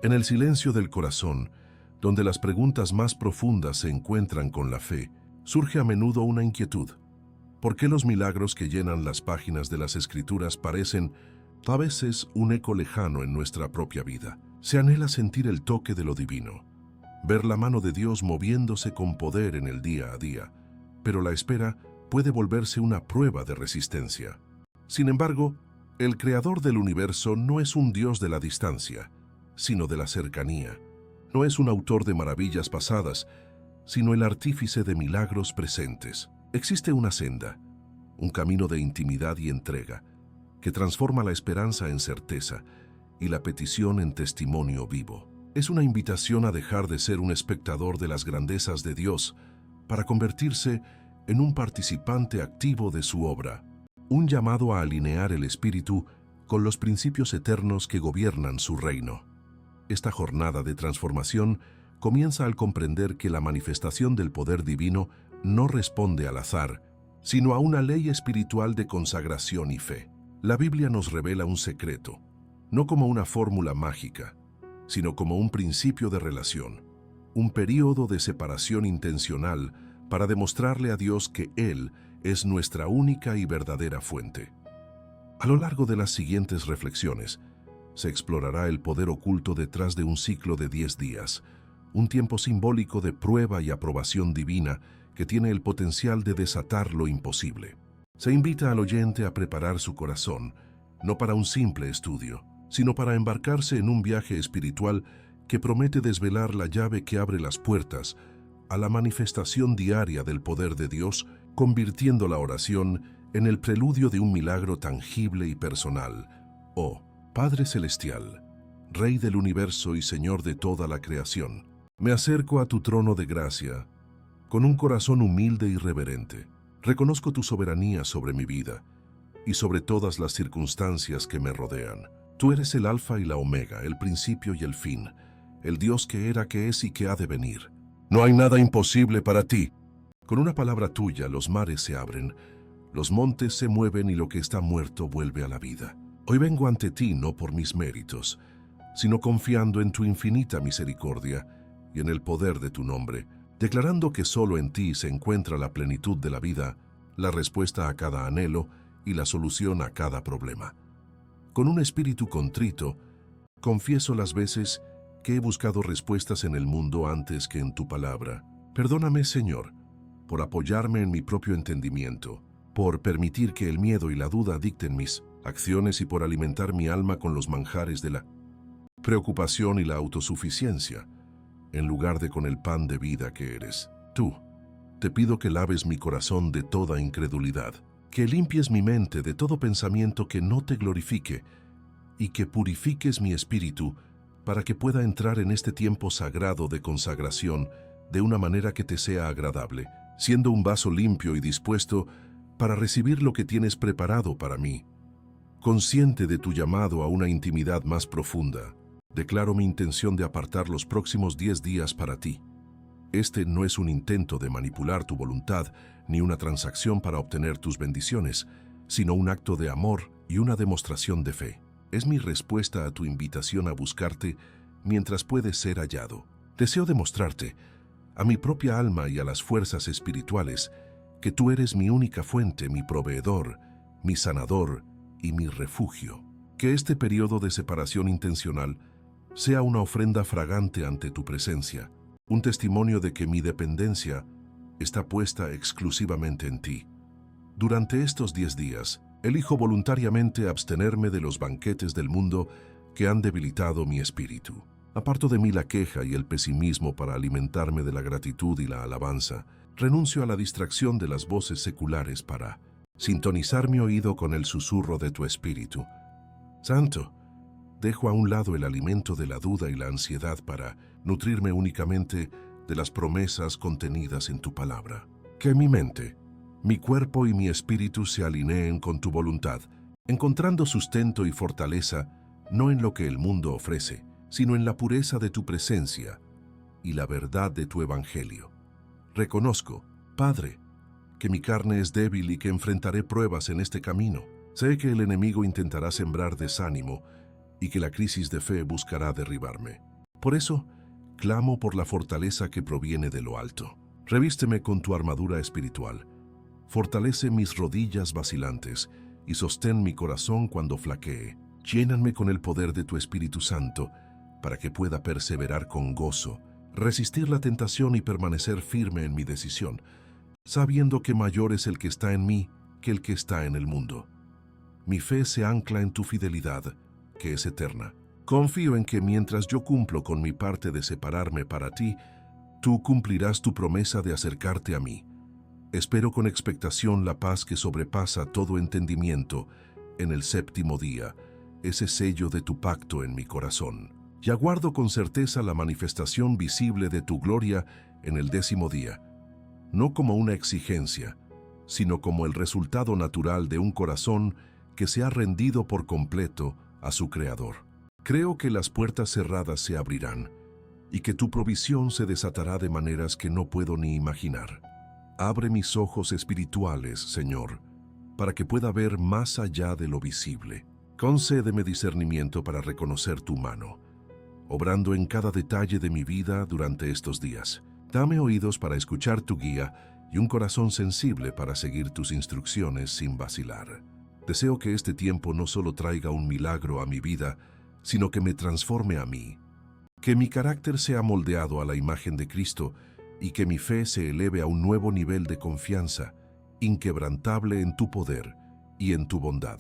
En el silencio del corazón, donde las preguntas más profundas se encuentran con la fe, surge a menudo una inquietud. ¿Por qué los milagros que llenan las páginas de las Escrituras parecen a veces un eco lejano en nuestra propia vida? Se anhela sentir el toque de lo divino, ver la mano de Dios moviéndose con poder en el día a día, pero la espera puede volverse una prueba de resistencia. Sin embargo, el Creador del universo no es un Dios de la distancia, sino de la cercanía. No es un autor de maravillas pasadas, sino el artífice de milagros presentes. Existe una senda, un camino de intimidad y entrega, que transforma la esperanza en certeza y la petición en testimonio vivo. Es una invitación a dejar de ser un espectador de las grandezas de Dios para convertirse en un participante activo de su obra. Un llamado a alinear el espíritu con los principios eternos que gobiernan su reino. Esta jornada de transformación comienza al comprender que la manifestación del poder divino no responde al azar, sino a una ley espiritual de consagración y fe. La Biblia nos revela un secreto, no como una fórmula mágica, sino como un principio de relación, un período de separación intencional para demostrarle a Dios que Él es nuestra única y verdadera fuente. A lo largo de las siguientes reflexiones, se explorará el poder oculto detrás de un ciclo de 10 días, un tiempo simbólico de prueba y aprobación divina que tiene el potencial de desatar lo imposible. Se invita al oyente a preparar su corazón, no para un simple estudio, sino para embarcarse en un viaje espiritual que promete desvelar la llave que abre las puertas a la manifestación diaria del poder de Dios, convirtiendo la oración en el preludio de un milagro tangible y personal. Oh, Padre Celestial, Rey del universo y Señor de toda la creación, me acerco a tu trono de gracia con un corazón humilde y reverente. Reconozco tu soberanía sobre mi vida y sobre todas las circunstancias que me rodean. Tú eres el Alfa y la Omega, el principio y el fin, el Dios que era, que es y que ha de venir. No hay nada imposible para ti. Con una palabra tuya los mares se abren, los montes se mueven y lo que está muerto vuelve a la vida. Hoy vengo ante ti no por mis méritos, sino confiando en tu infinita misericordia y en el poder de tu nombre, declarando que solo en ti se encuentra la plenitud de la vida, la respuesta a cada anhelo y la solución a cada problema. Con un espíritu contrito, confieso las veces que he buscado respuestas en el mundo antes que en tu palabra. Perdóname, Señor, por apoyarme en mi propio entendimiento, por permitir que el miedo y la duda dicten mis acciones y por alimentar mi alma con los manjares de la preocupación y la autosuficiencia, en lugar de con el pan de vida que eres. Tú, te pido que laves mi corazón de toda incredulidad, que limpies mi mente de todo pensamiento que no te glorifique y que purifiques mi espíritu para que pueda entrar en este tiempo sagrado de consagración de una manera que te sea agradable, siendo un vaso limpio y dispuesto para recibir lo que tienes preparado para mí. Consciente de tu llamado a una intimidad más profunda, declaro mi intención de apartar los próximos 10 días para ti. Este no es un intento de manipular tu voluntad ni una transacción para obtener tus bendiciones, sino un acto de amor y una demostración de fe. Es mi respuesta a tu invitación a buscarte mientras puedes ser hallado. Deseo demostrarte, a mi propia alma y a las fuerzas espirituales, que tú eres mi única fuente, mi proveedor, mi sanador y mi refugio. Que este periodo de separación intencional sea una ofrenda fragante ante tu presencia, un testimonio de que mi dependencia está puesta exclusivamente en ti. Durante estos 10 días, elijo voluntariamente abstenerme de los banquetes del mundo que han debilitado mi espíritu. Aparto de mí la queja y el pesimismo para alimentarme de la gratitud y la alabanza. Renuncio a la distracción de las voces seculares para sintonizar mi oído con el susurro de tu espíritu. Santo, dejo a un lado el alimento de la duda y la ansiedad para nutrirme únicamente de las promesas contenidas en tu palabra. Que mi mente, mi cuerpo y mi espíritu se alineen con tu voluntad, encontrando sustento y fortaleza no en lo que el mundo ofrece, sino en la pureza de tu presencia y la verdad de tu evangelio. Reconozco, Padre, que mi carne es débil y que enfrentaré pruebas en este camino. Sé que el enemigo intentará sembrar desánimo y que la crisis de fe buscará derribarme. Por eso, clamo por la fortaleza que proviene de lo alto. Revísteme con tu armadura espiritual. Fortalece mis rodillas vacilantes y sostén mi corazón cuando flaquee. Lléname con el poder de tu Espíritu Santo para que pueda perseverar con gozo, resistir la tentación y permanecer firme en mi decisión, sabiendo que mayor es el que está en mí que el que está en el mundo. Mi fe se ancla en tu fidelidad, que es eterna. Confío en que mientras yo cumplo con mi parte de separarme para ti, tú cumplirás tu promesa de acercarte a mí. Espero con expectación la paz que sobrepasa todo entendimiento en el séptimo día, ese sello de tu pacto en mi corazón. Y aguardo con certeza la manifestación visible de tu gloria en el 10º día, no como una exigencia, sino como el resultado natural de un corazón que se ha rendido por completo a su Creador. Creo que las puertas cerradas se abrirán y que tu provisión se desatará de maneras que no puedo ni imaginar. Abre mis ojos espirituales, Señor, para que pueda ver más allá de lo visible. Concédeme discernimiento para reconocer tu mano, obrando en cada detalle de mi vida durante estos días. Dame oídos para escuchar tu guía y un corazón sensible para seguir tus instrucciones sin vacilar. Deseo que este tiempo no solo traiga un milagro a mi vida, sino que me transforme a mí. Que mi carácter sea moldeado a la imagen de Cristo y que mi fe se eleve a un nuevo nivel de confianza, inquebrantable en tu poder y en tu bondad.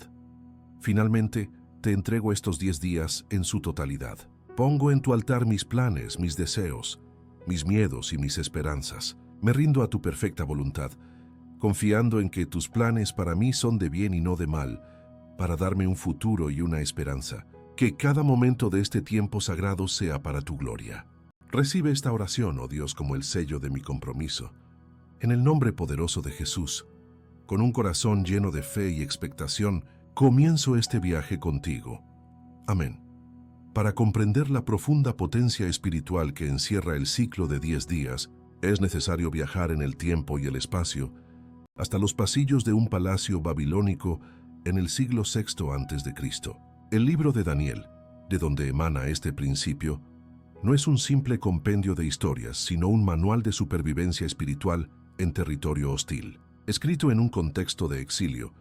Finalmente, te entrego estos 10 días en su totalidad. Pongo en tu altar mis planes, mis deseos, mis miedos y mis esperanzas. Me rindo a tu perfecta voluntad, confiando en que tus planes para mí son de bien y no de mal, para darme un futuro y una esperanza. Que cada momento de este tiempo sagrado sea para tu gloria. Recibe esta oración, oh Dios, como el sello de mi compromiso. En el nombre poderoso de Jesús, con un corazón lleno de fe y expectación, comienzo este viaje contigo. Amén. Para comprender la profunda potencia espiritual que encierra el ciclo de 10 días, es necesario viajar en el tiempo y el espacio hasta los pasillos de un palacio babilónico en el siglo VI a.C. El libro de Daniel, de donde emana este principio, no es un simple compendio de historias, sino un manual de supervivencia espiritual en territorio hostil. Escrito en un contexto de exilio,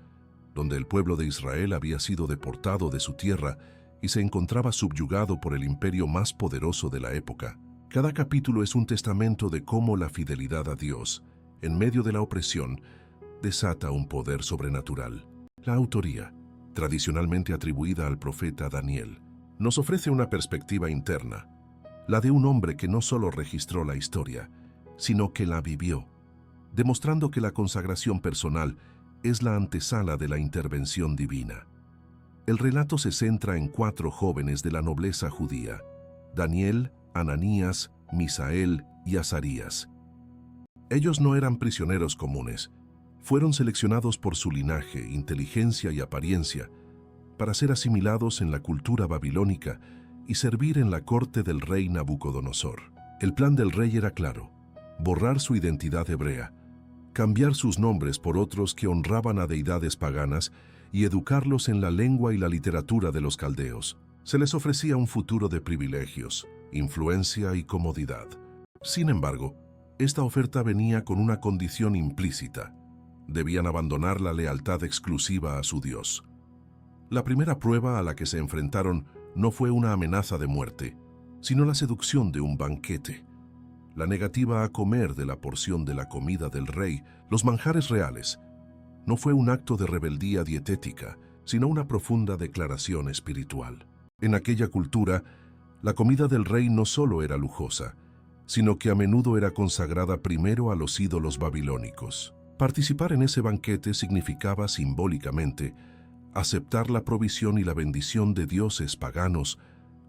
donde el pueblo de Israel había sido deportado de su tierra y se encontraba subyugado por el imperio más poderoso de la época. Cada capítulo es un testamento de cómo la fidelidad a Dios, en medio de la opresión, desata un poder sobrenatural. La autoría, tradicionalmente atribuida al profeta Daniel, nos ofrece una perspectiva interna, la de un hombre que no solo registró la historia, sino que la vivió, demostrando que la consagración personal es la antesala de la intervención divina. El relato se centra en 4 jóvenes de la nobleza judía: Daniel, Ananías, Misael y Azarías. Ellos no eran prisioneros comunes. Fueron seleccionados por su linaje, inteligencia y apariencia para ser asimilados en la cultura babilónica y servir en la corte del rey Nabucodonosor. El plan del rey era claro: borrar su identidad hebrea, cambiar sus nombres por otros que honraban a deidades paganas y educarlos en la lengua y la literatura de los caldeos. Se les ofrecía un futuro de privilegios, influencia y comodidad. Sin embargo, esta oferta venía con una condición implícita: debían abandonar la lealtad exclusiva a su Dios. La primera prueba a la que se enfrentaron no fue una amenaza de muerte, sino la seducción de un banquete. La negativa a comer de la porción de la comida del rey, los manjares reales, no fue un acto de rebeldía dietética, sino una profunda declaración espiritual. En aquella cultura, la comida del rey no solo era lujosa, sino que a menudo era consagrada primero a los ídolos babilónicos. Participar en ese banquete significaba simbólicamente aceptar la provisión y la bendición de dioses paganos,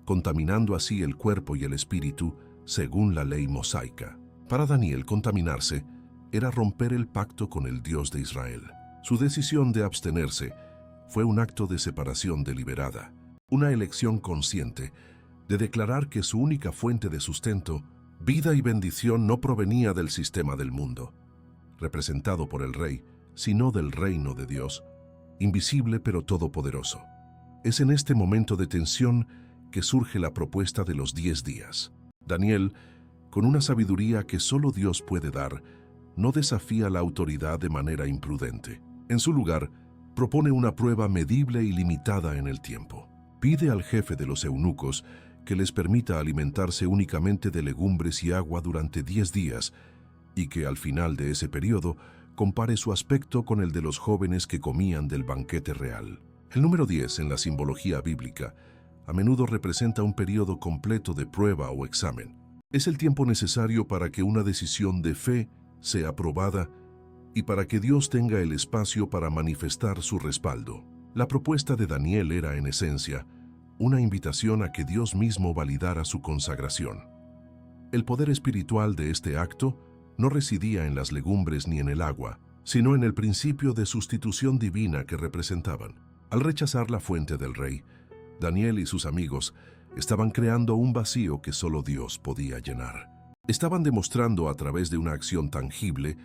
contaminando así el cuerpo y el espíritu según la ley mosaica. Para Daniel, contaminarse era romper el pacto con el Dios de Israel. Su decisión de abstenerse fue un acto de separación deliberada, una elección consciente de declarar que su única fuente de sustento, vida y bendición no provenía del sistema del mundo, representado por el rey, sino del reino de Dios, invisible pero todopoderoso. Es en este momento de tensión que surge la propuesta de los 10 días. Daniel, con una sabiduría que solo Dios puede dar, no desafía la autoridad de manera imprudente. En su lugar, propone una prueba medible y limitada en el tiempo. Pide al jefe de los eunucos que les permita alimentarse únicamente de legumbres y agua durante 10 días y que al final de ese periodo compare su aspecto con el de los jóvenes que comían del banquete real. El número 10 en la simbología bíblica a menudo representa un periodo completo de prueba o examen. Es el tiempo necesario para que una decisión de fe sea aprobada y para que Dios tenga el espacio para manifestar su respaldo. La propuesta de Daniel era, en esencia, una invitación a que Dios mismo validara su consagración. El poder espiritual de este acto no residía en las legumbres ni en el agua, sino en el principio de sustitución divina que representaban. Al rechazar la fuente del rey, Daniel y sus amigos estaban creando un vacío que solo Dios podía llenar. Estaban demostrando a través de una acción tangible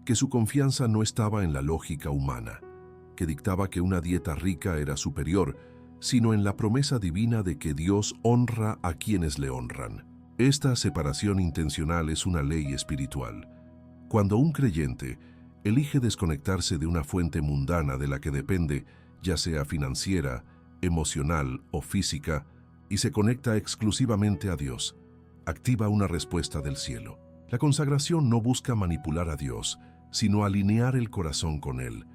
que su confianza no estaba en la lógica humana, que dictaba que una dieta rica era superior, sino en la promesa divina de que Dios honra a quienes le honran. Esta separación intencional es una ley espiritual. Cuando un creyente elige desconectarse de una fuente mundana de la que depende, ya sea financiera, emocional o física, y se conecta exclusivamente a Dios, activa una respuesta del cielo. La consagración no busca manipular a Dios, sino alinear el corazón con Él,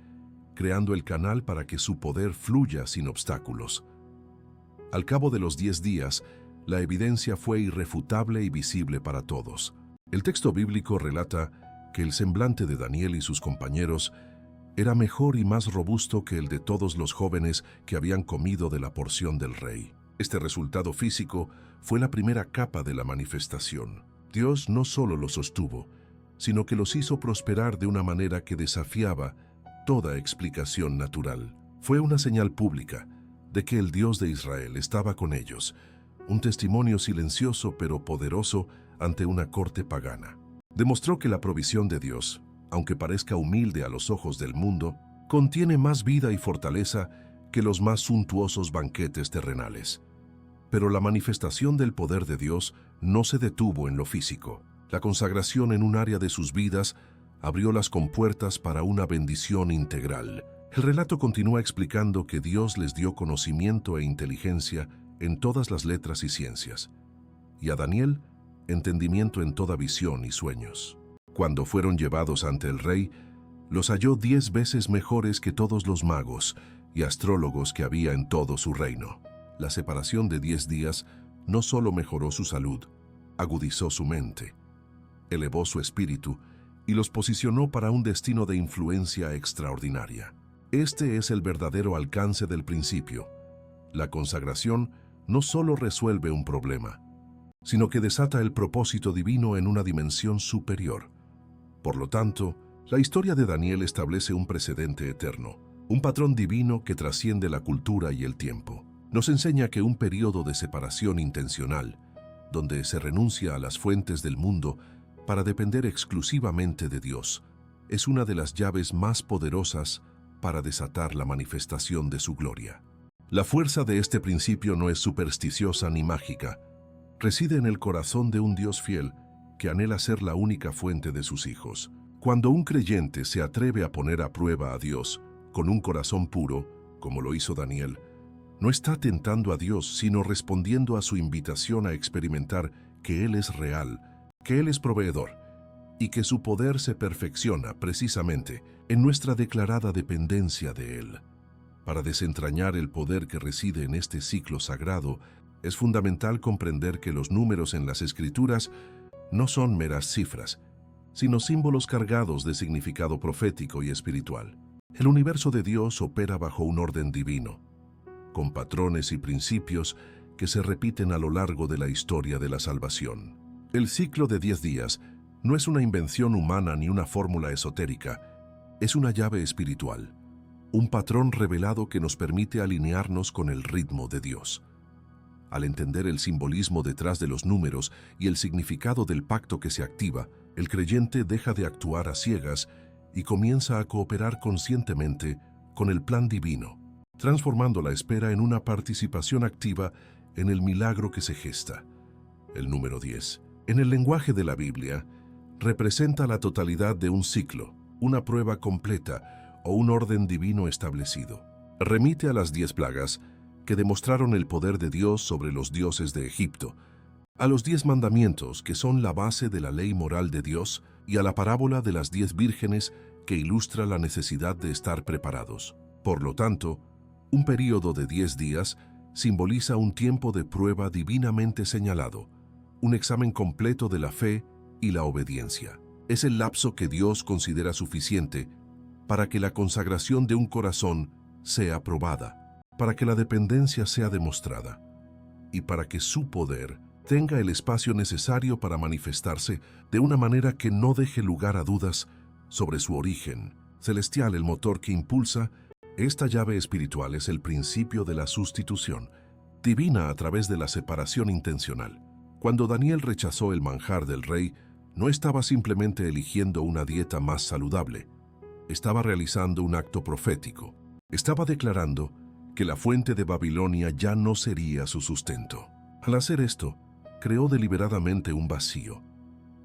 creando el canal para que su poder fluya sin obstáculos. Al cabo de los 10 días, la evidencia fue irrefutable y visible para todos. El texto bíblico relata que el semblante de Daniel y sus compañeros era mejor y más robusto que el de todos los jóvenes que habían comido de la porción del rey. Este resultado físico fue la primera capa de la manifestación. Dios no solo los sostuvo, sino que los hizo prosperar de una manera que desafiaba toda explicación natural. Fue una señal pública de que el Dios de Israel estaba con ellos, un testimonio silencioso pero poderoso ante una corte pagana. Demostró que la provisión de Dios, aunque parezca humilde a los ojos del mundo, contiene más vida y fortaleza que los más suntuosos banquetes terrenales. Pero la manifestación del poder de Dios no se detuvo en lo físico. La consagración en un área de sus vidas abrió las compuertas para una bendición integral. El relato continúa explicando que Dios les dio conocimiento e inteligencia en todas las letras y ciencias, y a Daniel, entendimiento en toda visión y sueños. Cuando fueron llevados ante el rey, los halló 10 veces mejores que todos los magos y astrólogos que había en todo su reino. La separación de 10 días no solo mejoró su salud, agudizó su mente, elevó su espíritu y los posicionó para un destino de influencia extraordinaria. Este es el verdadero alcance del principio. La consagración no solo resuelve un problema, sino que desata el propósito divino en una dimensión superior. Por lo tanto, la historia de Daniel establece un precedente eterno, un patrón divino que trasciende la cultura y el tiempo. Nos enseña que un periodo de separación intencional, donde se renuncia a las fuentes del mundo para depender exclusivamente de Dios, es una de las llaves más poderosas para desatar la manifestación de su gloria. La fuerza de este principio no es supersticiosa ni mágica, reside en el corazón de un Dios fiel que anhela ser la única fuente de sus hijos. Cuando un creyente se atreve a poner a prueba a Dios con un corazón puro, como lo hizo Daniel, no está tentando a Dios, sino respondiendo a su invitación a experimentar que Él es real, que Él es proveedor, y que su poder se perfecciona precisamente en nuestra declarada dependencia de Él. Para desentrañar el poder que reside en este ciclo sagrado, es fundamental comprender que los números en las Escrituras no son meras cifras, sino símbolos cargados de significado profético y espiritual. El universo de Dios opera bajo un orden divino, con patrones y principios que se repiten a lo largo de la historia de la salvación. El ciclo de 10 días no es una invención humana ni una fórmula esotérica, es una llave espiritual, un patrón revelado que nos permite alinearnos con el ritmo de Dios. Al entender el simbolismo detrás de los números y el significado del pacto que se activa, el creyente deja de actuar a ciegas y comienza a cooperar conscientemente con el plan divino, transformando la espera en una participación activa en el milagro que se gesta. El número 10, en el lenguaje de la Biblia, representa la totalidad de un ciclo, una prueba completa o un orden divino establecido. Remite a las 10 plagas que demostraron el poder de Dios sobre los dioses de Egipto, a los 10 mandamientos que son la base de la ley moral de Dios y a la parábola de las 10 vírgenes que ilustra la necesidad de estar preparados. Por lo tanto, un período de 10 días simboliza un tiempo de prueba divinamente señalado, un examen completo de la fe y la obediencia. Es el lapso que Dios considera suficiente para que la consagración de un corazón sea probada, para que la dependencia sea demostrada y para que su poder tenga el espacio necesario para manifestarse de una manera que no deje lugar a dudas sobre su origen celestial. El motor que impulsa esta llave espiritual es el principio de la sustitución divina a través de la separación intencional. Cuando Daniel rechazó el manjar del rey, no estaba simplemente eligiendo una dieta más saludable, estaba realizando un acto profético. Estaba declarando que la fuente de Babilonia ya no sería su sustento. Al hacer esto, creó deliberadamente un vacío,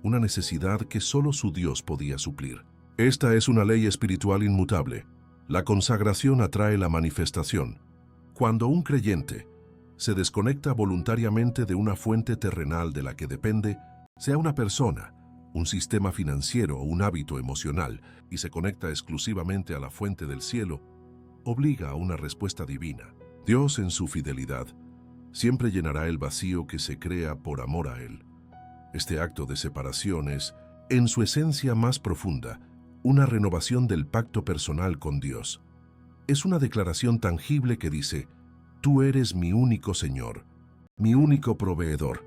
una necesidad que solo su Dios podía suplir. Esta es una ley espiritual inmutable. La consagración atrae la manifestación. Cuando un creyente se desconecta voluntariamente de una fuente terrenal de la que depende, sea una persona, un sistema financiero o un hábito emocional, y se conecta exclusivamente a la fuente del cielo, obliga a una respuesta divina. Dios, en su fidelidad, siempre llenará el vacío que se crea por amor a Él. Este acto de separación es, en su esencia más profunda, una renovación del pacto personal con Dios. Es una declaración tangible que dice: tú eres mi único Señor, mi único proveedor,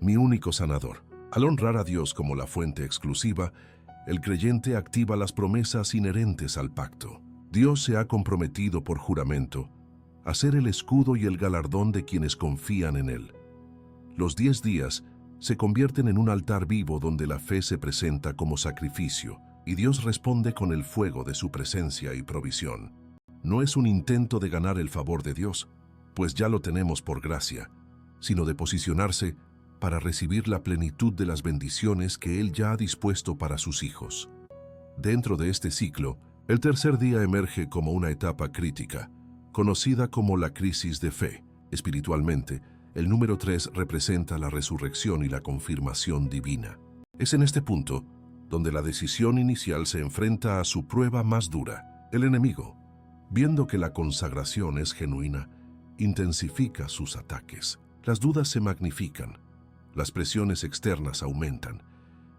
mi único sanador. Al honrar a Dios como la fuente exclusiva, el creyente activa las promesas inherentes al pacto. Dios se ha comprometido por juramento a ser el escudo y el galardón de quienes confían en Él. Los 10 días se convierten en un altar vivo donde la fe se presenta como sacrificio y Dios responde con el fuego de su presencia y provisión. No es un intento de ganar el favor de Dios, pues ya lo tenemos por gracia, sino de posicionarse para recibir la plenitud de las bendiciones que Él ya ha dispuesto para sus hijos. Dentro de este ciclo, el tercer día emerge como una etapa crítica, conocida como la crisis de fe. Espiritualmente, el número 3 representa la resurrección y la confirmación divina. Es en este punto donde la decisión inicial se enfrenta a su prueba más dura. El enemigo, viendo que la consagración es genuina, intensifica sus ataques. Las dudas se magnifican, las presiones externas aumentan,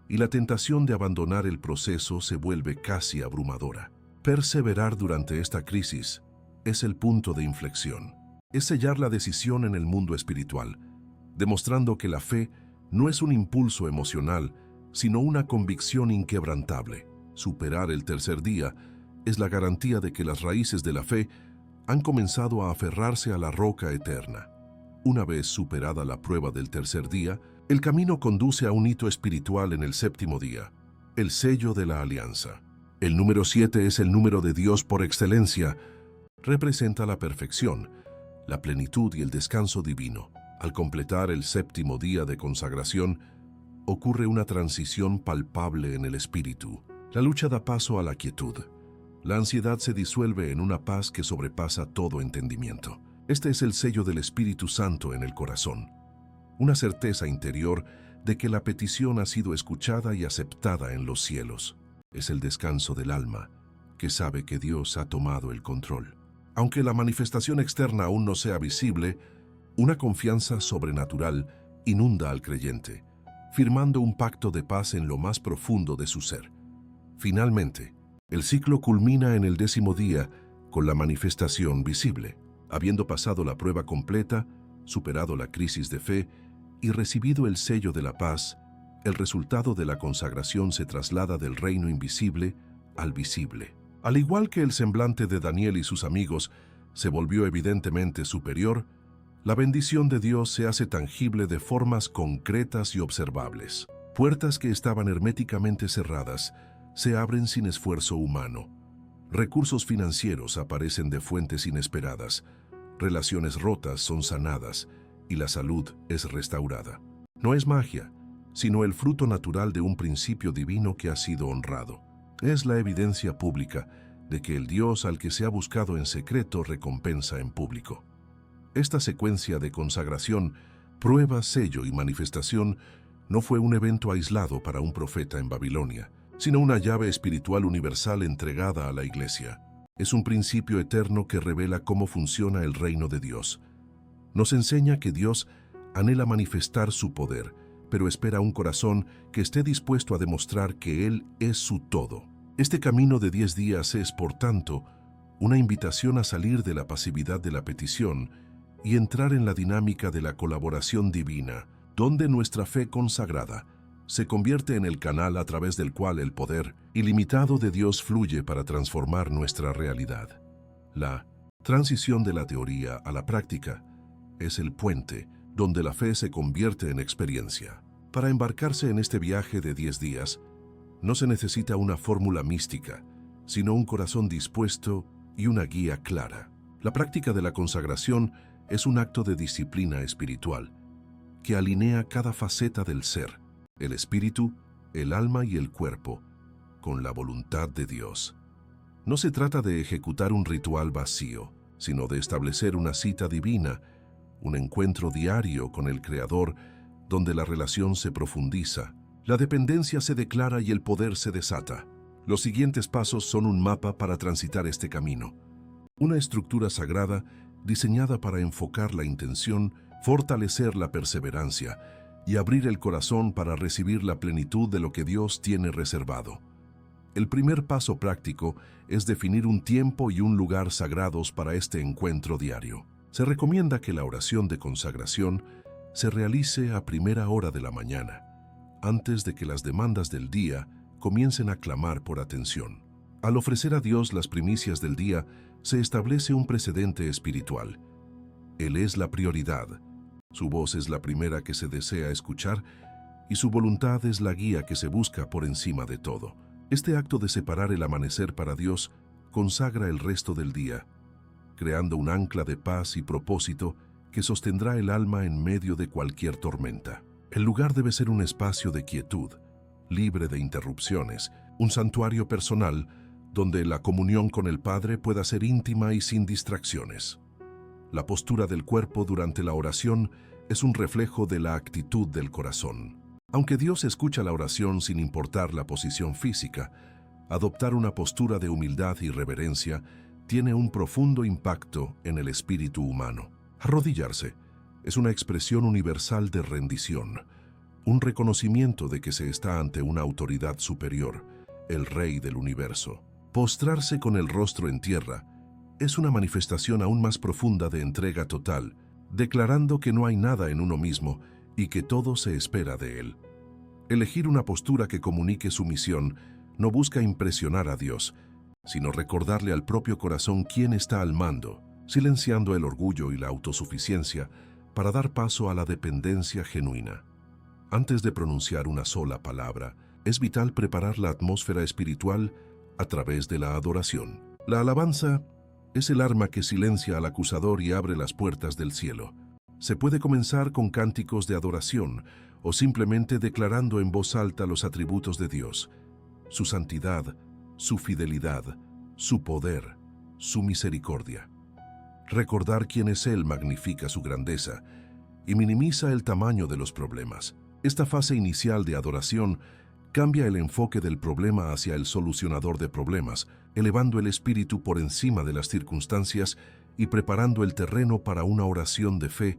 y la tentación de abandonar el proceso se vuelve casi abrumadora. Perseverar durante esta crisis es el punto de inflexión. Es sellar la decisión en el mundo espiritual, demostrando que la fe no es un impulso emocional, sino una convicción inquebrantable. Superar el tercer día es la garantía de que las raíces de la fe han comenzado a aferrarse a la roca eterna. Una vez superada la prueba del tercer día, el camino conduce a un hito espiritual en el séptimo día, el sello de la alianza. El número 7 es el número de Dios por excelencia. Representa la perfección, la plenitud y el descanso divino. Al completar el séptimo día de consagración, ocurre una transición palpable en el espíritu. La lucha da paso a la quietud. La ansiedad se disuelve en una paz que sobrepasa todo entendimiento. Este es el sello del Espíritu Santo en el corazón, una certeza interior de que la petición ha sido escuchada y aceptada en los cielos. Es el descanso del alma, que sabe que Dios ha tomado el control. Aunque la manifestación externa aún no sea visible, una confianza sobrenatural inunda al creyente, firmando un pacto de paz en lo más profundo de su ser. Finalmente, el ciclo culmina en el 10º día con la manifestación visible. Habiendo pasado la prueba completa, superado la crisis de fe y recibido el sello de la paz, el resultado de la consagración se traslada del reino invisible al visible. Al igual que el semblante de Daniel y sus amigos se volvió evidentemente superior, la bendición de Dios se hace tangible de formas concretas y observables. Puertas que estaban herméticamente cerradas se abren sin esfuerzo humano. Recursos financieros aparecen de fuentes inesperadas, relaciones rotas son sanadas y la salud es restaurada. No es magia, sino el fruto natural de un principio divino que ha sido honrado. Es la evidencia pública de que el Dios al que se ha buscado en secreto recompensa en público. Esta secuencia de consagración, prueba, sello y manifestación no fue un evento aislado para un profeta en Babilonia, sino una llave espiritual universal entregada a la Iglesia. Es un principio eterno que revela cómo funciona el reino de Dios. Nos enseña que Dios anhela manifestar su poder, pero espera un corazón que esté dispuesto a demostrar que Él es su todo. Este camino de 10 días es, por tanto, una invitación a salir de la pasividad de la petición y entrar en la dinámica de la colaboración divina, donde nuestra fe consagrada se convierte en el canal a través del cual el poder ilimitado de Dios fluye para transformar nuestra realidad. La transición de la teoría a la práctica es el puente donde la fe se convierte en experiencia. Para embarcarse en este viaje de 10 días, no se necesita una fórmula mística, sino un corazón dispuesto y una guía clara. La práctica de la consagración es un acto de disciplina espiritual que alinea cada faceta del ser, el espíritu, el alma y el cuerpo, con la voluntad de Dios. No se trata de ejecutar un ritual vacío, sino de establecer una cita divina, un encuentro diario con el Creador, donde la relación se profundiza, la dependencia se declara y el poder se desata. Los siguientes pasos son un mapa para transitar este camino. Una estructura sagrada diseñada para enfocar la intención, fortalecer la perseverancia y abrir el corazón para recibir la plenitud de lo que Dios tiene reservado. El primer paso práctico es definir un tiempo y un lugar sagrados para este encuentro diario. Se recomienda que la oración de consagración se realice a primera hora de la mañana, antes de que las demandas del día comiencen a clamar por atención. Al ofrecer a Dios las primicias del día, se establece un precedente espiritual. Él es la prioridad, su voz es la primera que se desea escuchar y su voluntad es la guía que se busca por encima de todo. Este acto de separar el amanecer para Dios consagra el resto del día, creando un ancla de paz y propósito que sostendrá el alma en medio de cualquier tormenta. El lugar debe ser un espacio de quietud, libre de interrupciones, un santuario personal donde la comunión con el Padre pueda ser íntima y sin distracciones. La postura del cuerpo durante la oración es un reflejo de la actitud del corazón. Aunque Dios escucha la oración sin importar la posición física, adoptar una postura de humildad y reverencia tiene un profundo impacto en el espíritu humano. Arrodillarse es una expresión universal de rendición, un reconocimiento de que se está ante una autoridad superior, el Rey del universo. Postrarse con el rostro en tierra es una manifestación aún más profunda de entrega total, declarando que no hay nada en uno mismo y que todo se espera de él. Elegir una postura que comunique su misión no busca impresionar a Dios, sino recordarle al propio corazón quién está al mando, silenciando el orgullo y la autosuficiencia para dar paso a la dependencia genuina. Antes de pronunciar una sola palabra, es vital preparar la atmósfera espiritual a través de la adoración. La alabanza es el arma que silencia al acusador y abre las puertas del cielo. Se puede comenzar con cánticos de adoración o simplemente declarando en voz alta los atributos de Dios, su santidad, su fidelidad, su poder, su misericordia. Recordar quién es Él magnifica su grandeza y minimiza el tamaño de los problemas. Esta fase inicial de adoración cambia el enfoque del problema hacia el solucionador de problemas, elevando el espíritu por encima de las circunstancias y preparando el terreno para una oración de fe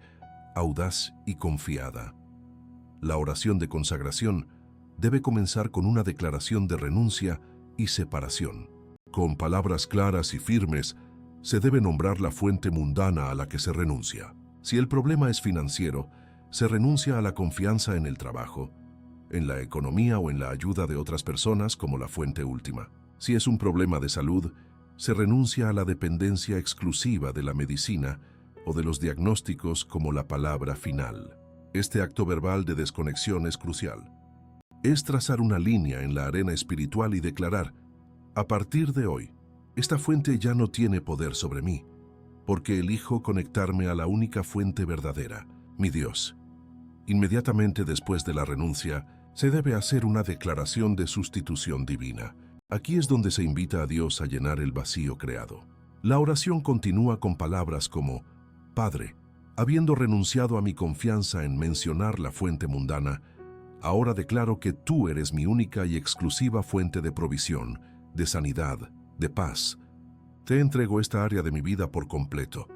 audaz y confiada. La oración de consagración debe comenzar con una declaración de renuncia y separación. Con palabras claras y firmes, se debe nombrar la fuente mundana a la que se renuncia. Si el problema es financiero, se renuncia a la confianza en el trabajo, en la economía o en la ayuda de otras personas como la fuente última. Si es un problema de salud, se renuncia a la dependencia exclusiva de la medicina o de los diagnósticos como la palabra final. Este acto verbal de desconexión es crucial. Es trazar una línea en la arena espiritual y declarar: a partir de hoy, esta fuente ya no tiene poder sobre mí, porque elijo conectarme a la única fuente verdadera, Mi Dios. Inmediatamente después de la renuncia, se debe hacer una declaración de sustitución divina. Aquí es donde se invita a Dios a llenar el vacío creado. La oración continúa con palabras como: Padre, habiendo renunciado a mi confianza en mencionar la fuente mundana, ahora declaro que tú eres mi única y exclusiva fuente de provisión, de sanidad, de paz. Te entrego esta área de mi vida por completo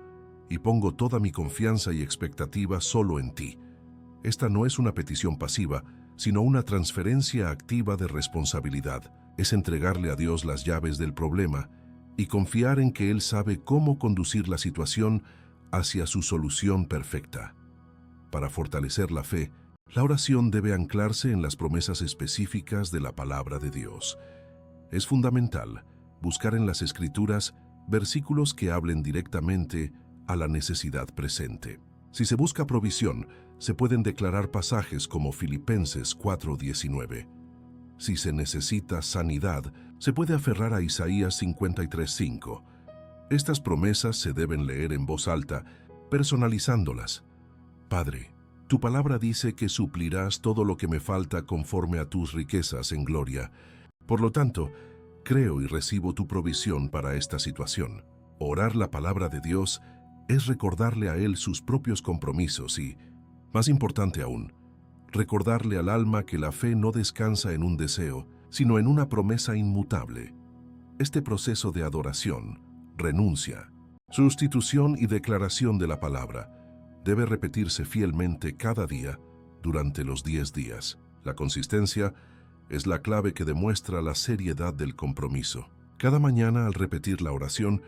y pongo toda mi confianza y expectativa solo en ti. Esta no es una petición pasiva, sino una transferencia activa de responsabilidad. Es entregarle a Dios las llaves del problema y confiar en que Él sabe cómo conducir la situación hacia su solución perfecta. Para fortalecer la fe, la oración debe anclarse en las promesas específicas de la palabra de Dios. Es fundamental buscar en las Escrituras versículos que hablen directamente a la necesidad presente. Si se busca provisión, se pueden declarar pasajes como Filipenses 4:19. Si se necesita sanidad, se puede aferrar a Isaías 53:5. Estas promesas se deben leer en voz alta, personalizándolas. Padre, tu palabra dice que suplirás todo lo que me falta conforme a tus riquezas en gloria. Por lo tanto, creo y recibo tu provisión para esta situación. Orar la palabra de Dios es recordarle a Él sus propios compromisos y, más importante aún, recordarle al alma que la fe no descansa en un deseo, sino en una promesa inmutable. Este proceso de adoración, renuncia, sustitución y declaración de la palabra debe repetirse fielmente cada día durante los 10 días. La consistencia es la clave que demuestra la seriedad del compromiso. Cada mañana, al repetir la oración,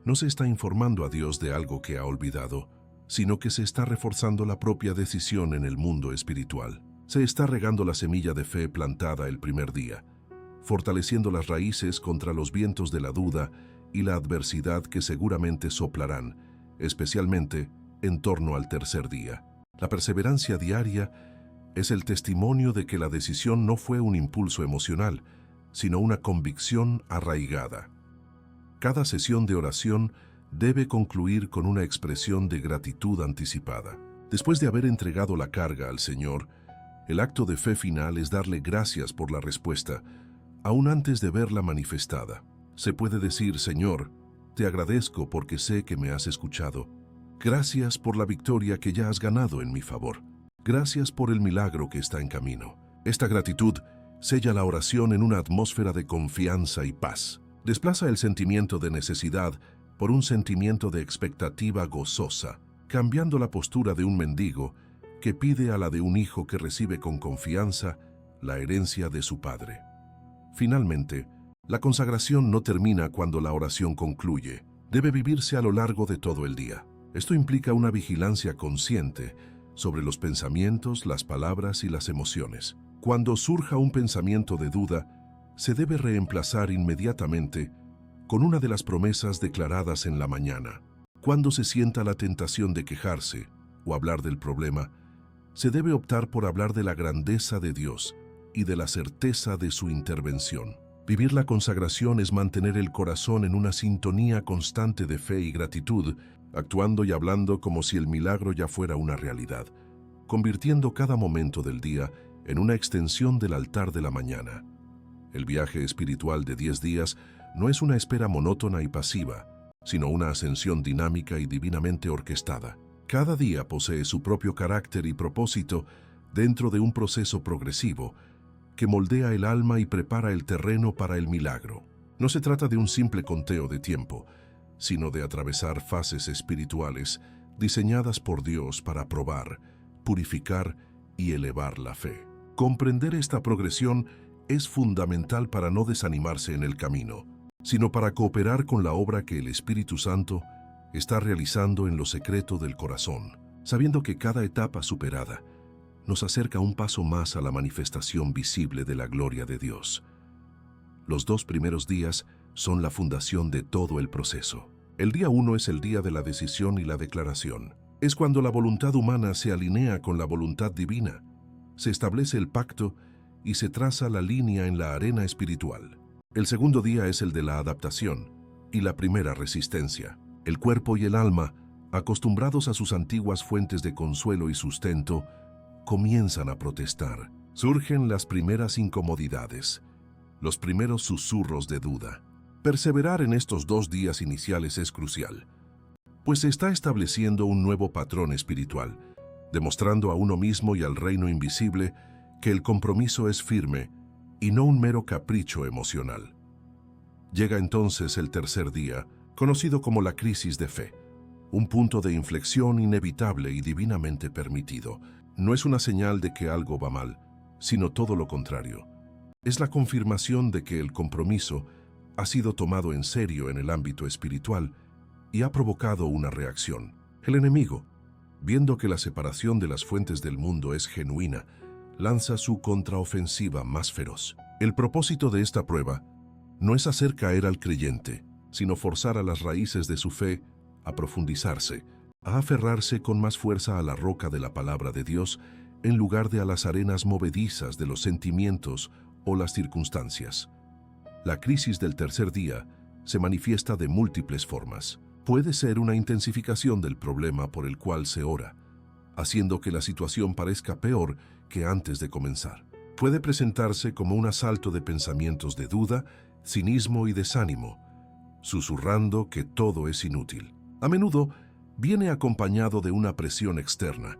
no se está informando a Dios de algo que ha olvidado, sino que se está reforzando la propia decisión en el mundo espiritual. Se está regando la semilla de fe plantada el primer día, fortaleciendo las raíces contra los vientos de la duda y la adversidad que seguramente soplarán, especialmente en torno al tercer día. La perseverancia diaria es el testimonio de que la decisión no fue un impulso emocional, sino una convicción arraigada. Cada sesión de oración debe concluir con una expresión de gratitud anticipada. Después de haber entregado la carga al Señor, el acto de fe final es darle gracias por la respuesta, aún antes de verla manifestada. Se puede decir: Señor, te agradezco porque sé que me has escuchado. Gracias por la victoria que ya has ganado en mi favor. Gracias por el milagro que está en camino. Esta gratitud sella la oración en una atmósfera de confianza y paz. Desplaza el sentimiento de necesidad por un sentimiento de expectativa gozosa, cambiando la postura de un mendigo que pide a la de un hijo que recibe con confianza la herencia de su padre. Finalmente, la consagración no termina cuando la oración concluye. Debe vivirse a lo largo de todo el día. Esto implica una vigilancia consciente sobre los pensamientos, las palabras y las emociones. Cuando surja un pensamiento de duda, se debe reemplazar inmediatamente con una de las promesas declaradas en la mañana. Cuando se sienta la tentación de quejarse o hablar del problema, se debe optar por hablar de la grandeza de Dios y de la certeza de su intervención. Vivir la consagración es mantener el corazón en una sintonía constante de fe y gratitud, actuando y hablando como si el milagro ya fuera una realidad, convirtiendo cada momento del día en una extensión del altar de la mañana. El viaje espiritual de 10 días no es una espera monótona y pasiva, sino una ascensión dinámica y divinamente orquestada. Cada día posee su propio carácter y propósito dentro de un proceso progresivo que moldea el alma y prepara el terreno para el milagro. No se trata de un simple conteo de tiempo, sino de atravesar fases espirituales diseñadas por Dios para probar, purificar y elevar la fe. Comprender esta progresión es fundamental para no desanimarse en el camino, sino para cooperar con la obra que el Espíritu Santo está realizando en lo secreto del corazón, sabiendo que cada etapa superada nos acerca un paso más a la manifestación visible de la gloria de Dios. Los 2 primeros días son la fundación de todo el proceso. El día 1 es el día de la decisión y la declaración. Es cuando la voluntad humana se alinea con la voluntad divina, se establece el pacto y se traza la línea en la arena espiritual. El segundo día es el de la adaptación y la primera resistencia. El cuerpo y el alma acostumbrados a sus antiguas fuentes de consuelo y sustento, comienzan a protestar. Surgen las primeras incomodidades, los primeros susurros de duda. Perseverar en estos 2 días iniciales es crucial, pues se está estableciendo un nuevo patrón espiritual, demostrando a uno mismo y al reino invisible que el compromiso es firme y no un mero capricho emocional. Llega entonces el tercer día, conocido como la crisis de fe, un punto de inflexión inevitable y divinamente permitido. No es una señal de que algo va mal, sino todo lo contrario. Es la confirmación de que el compromiso ha sido tomado en serio en el ámbito espiritual y ha provocado una reacción. El enemigo, viendo que la separación de las fuentes del mundo es genuina, lanza su contraofensiva más feroz. El propósito de esta prueba no es hacer caer al creyente, sino forzar a las raíces de su fe a profundizarse, a aferrarse con más fuerza a la roca de la palabra de Dios en lugar de a las arenas movedizas de los sentimientos o las circunstancias. La crisis del tercer día se manifiesta de múltiples formas. Puede ser una intensificación del problema por el cual se ora, haciendo que la situación parezca peor que antes de comenzar. Puede presentarse como un asalto de pensamientos de duda, cinismo y desánimo, susurrando que todo es inútil. A menudo viene acompañado de una presión externa,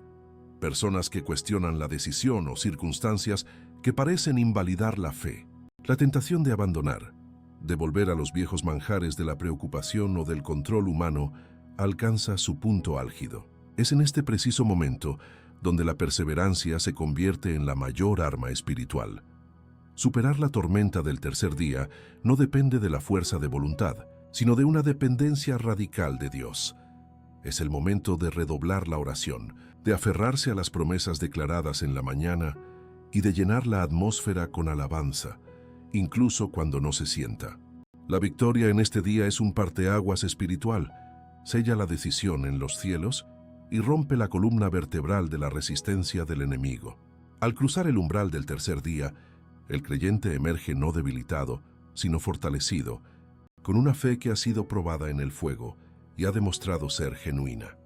personas que cuestionan la decisión o circunstancias que parecen invalidar la fe. La tentación de abandonar, de volver a los viejos manjares de la preocupación o del control humano, alcanza su punto álgido. Es en este preciso momento donde la perseverancia se convierte en la mayor arma espiritual. Superar la tormenta del tercer día no depende de la fuerza de voluntad, sino de una dependencia radical de Dios. Es el momento de redoblar la oración, de aferrarse a las promesas declaradas en la mañana y de llenar la atmósfera con alabanza, incluso cuando no se sienta. La victoria en este día es un parteaguas espiritual, sella la decisión en los cielos y rompe la columna vertebral de la resistencia del enemigo. Al cruzar el umbral del tercer día, el creyente emerge no debilitado, sino fortalecido, con una fe que ha sido probada en el fuego y ha demostrado ser genuina.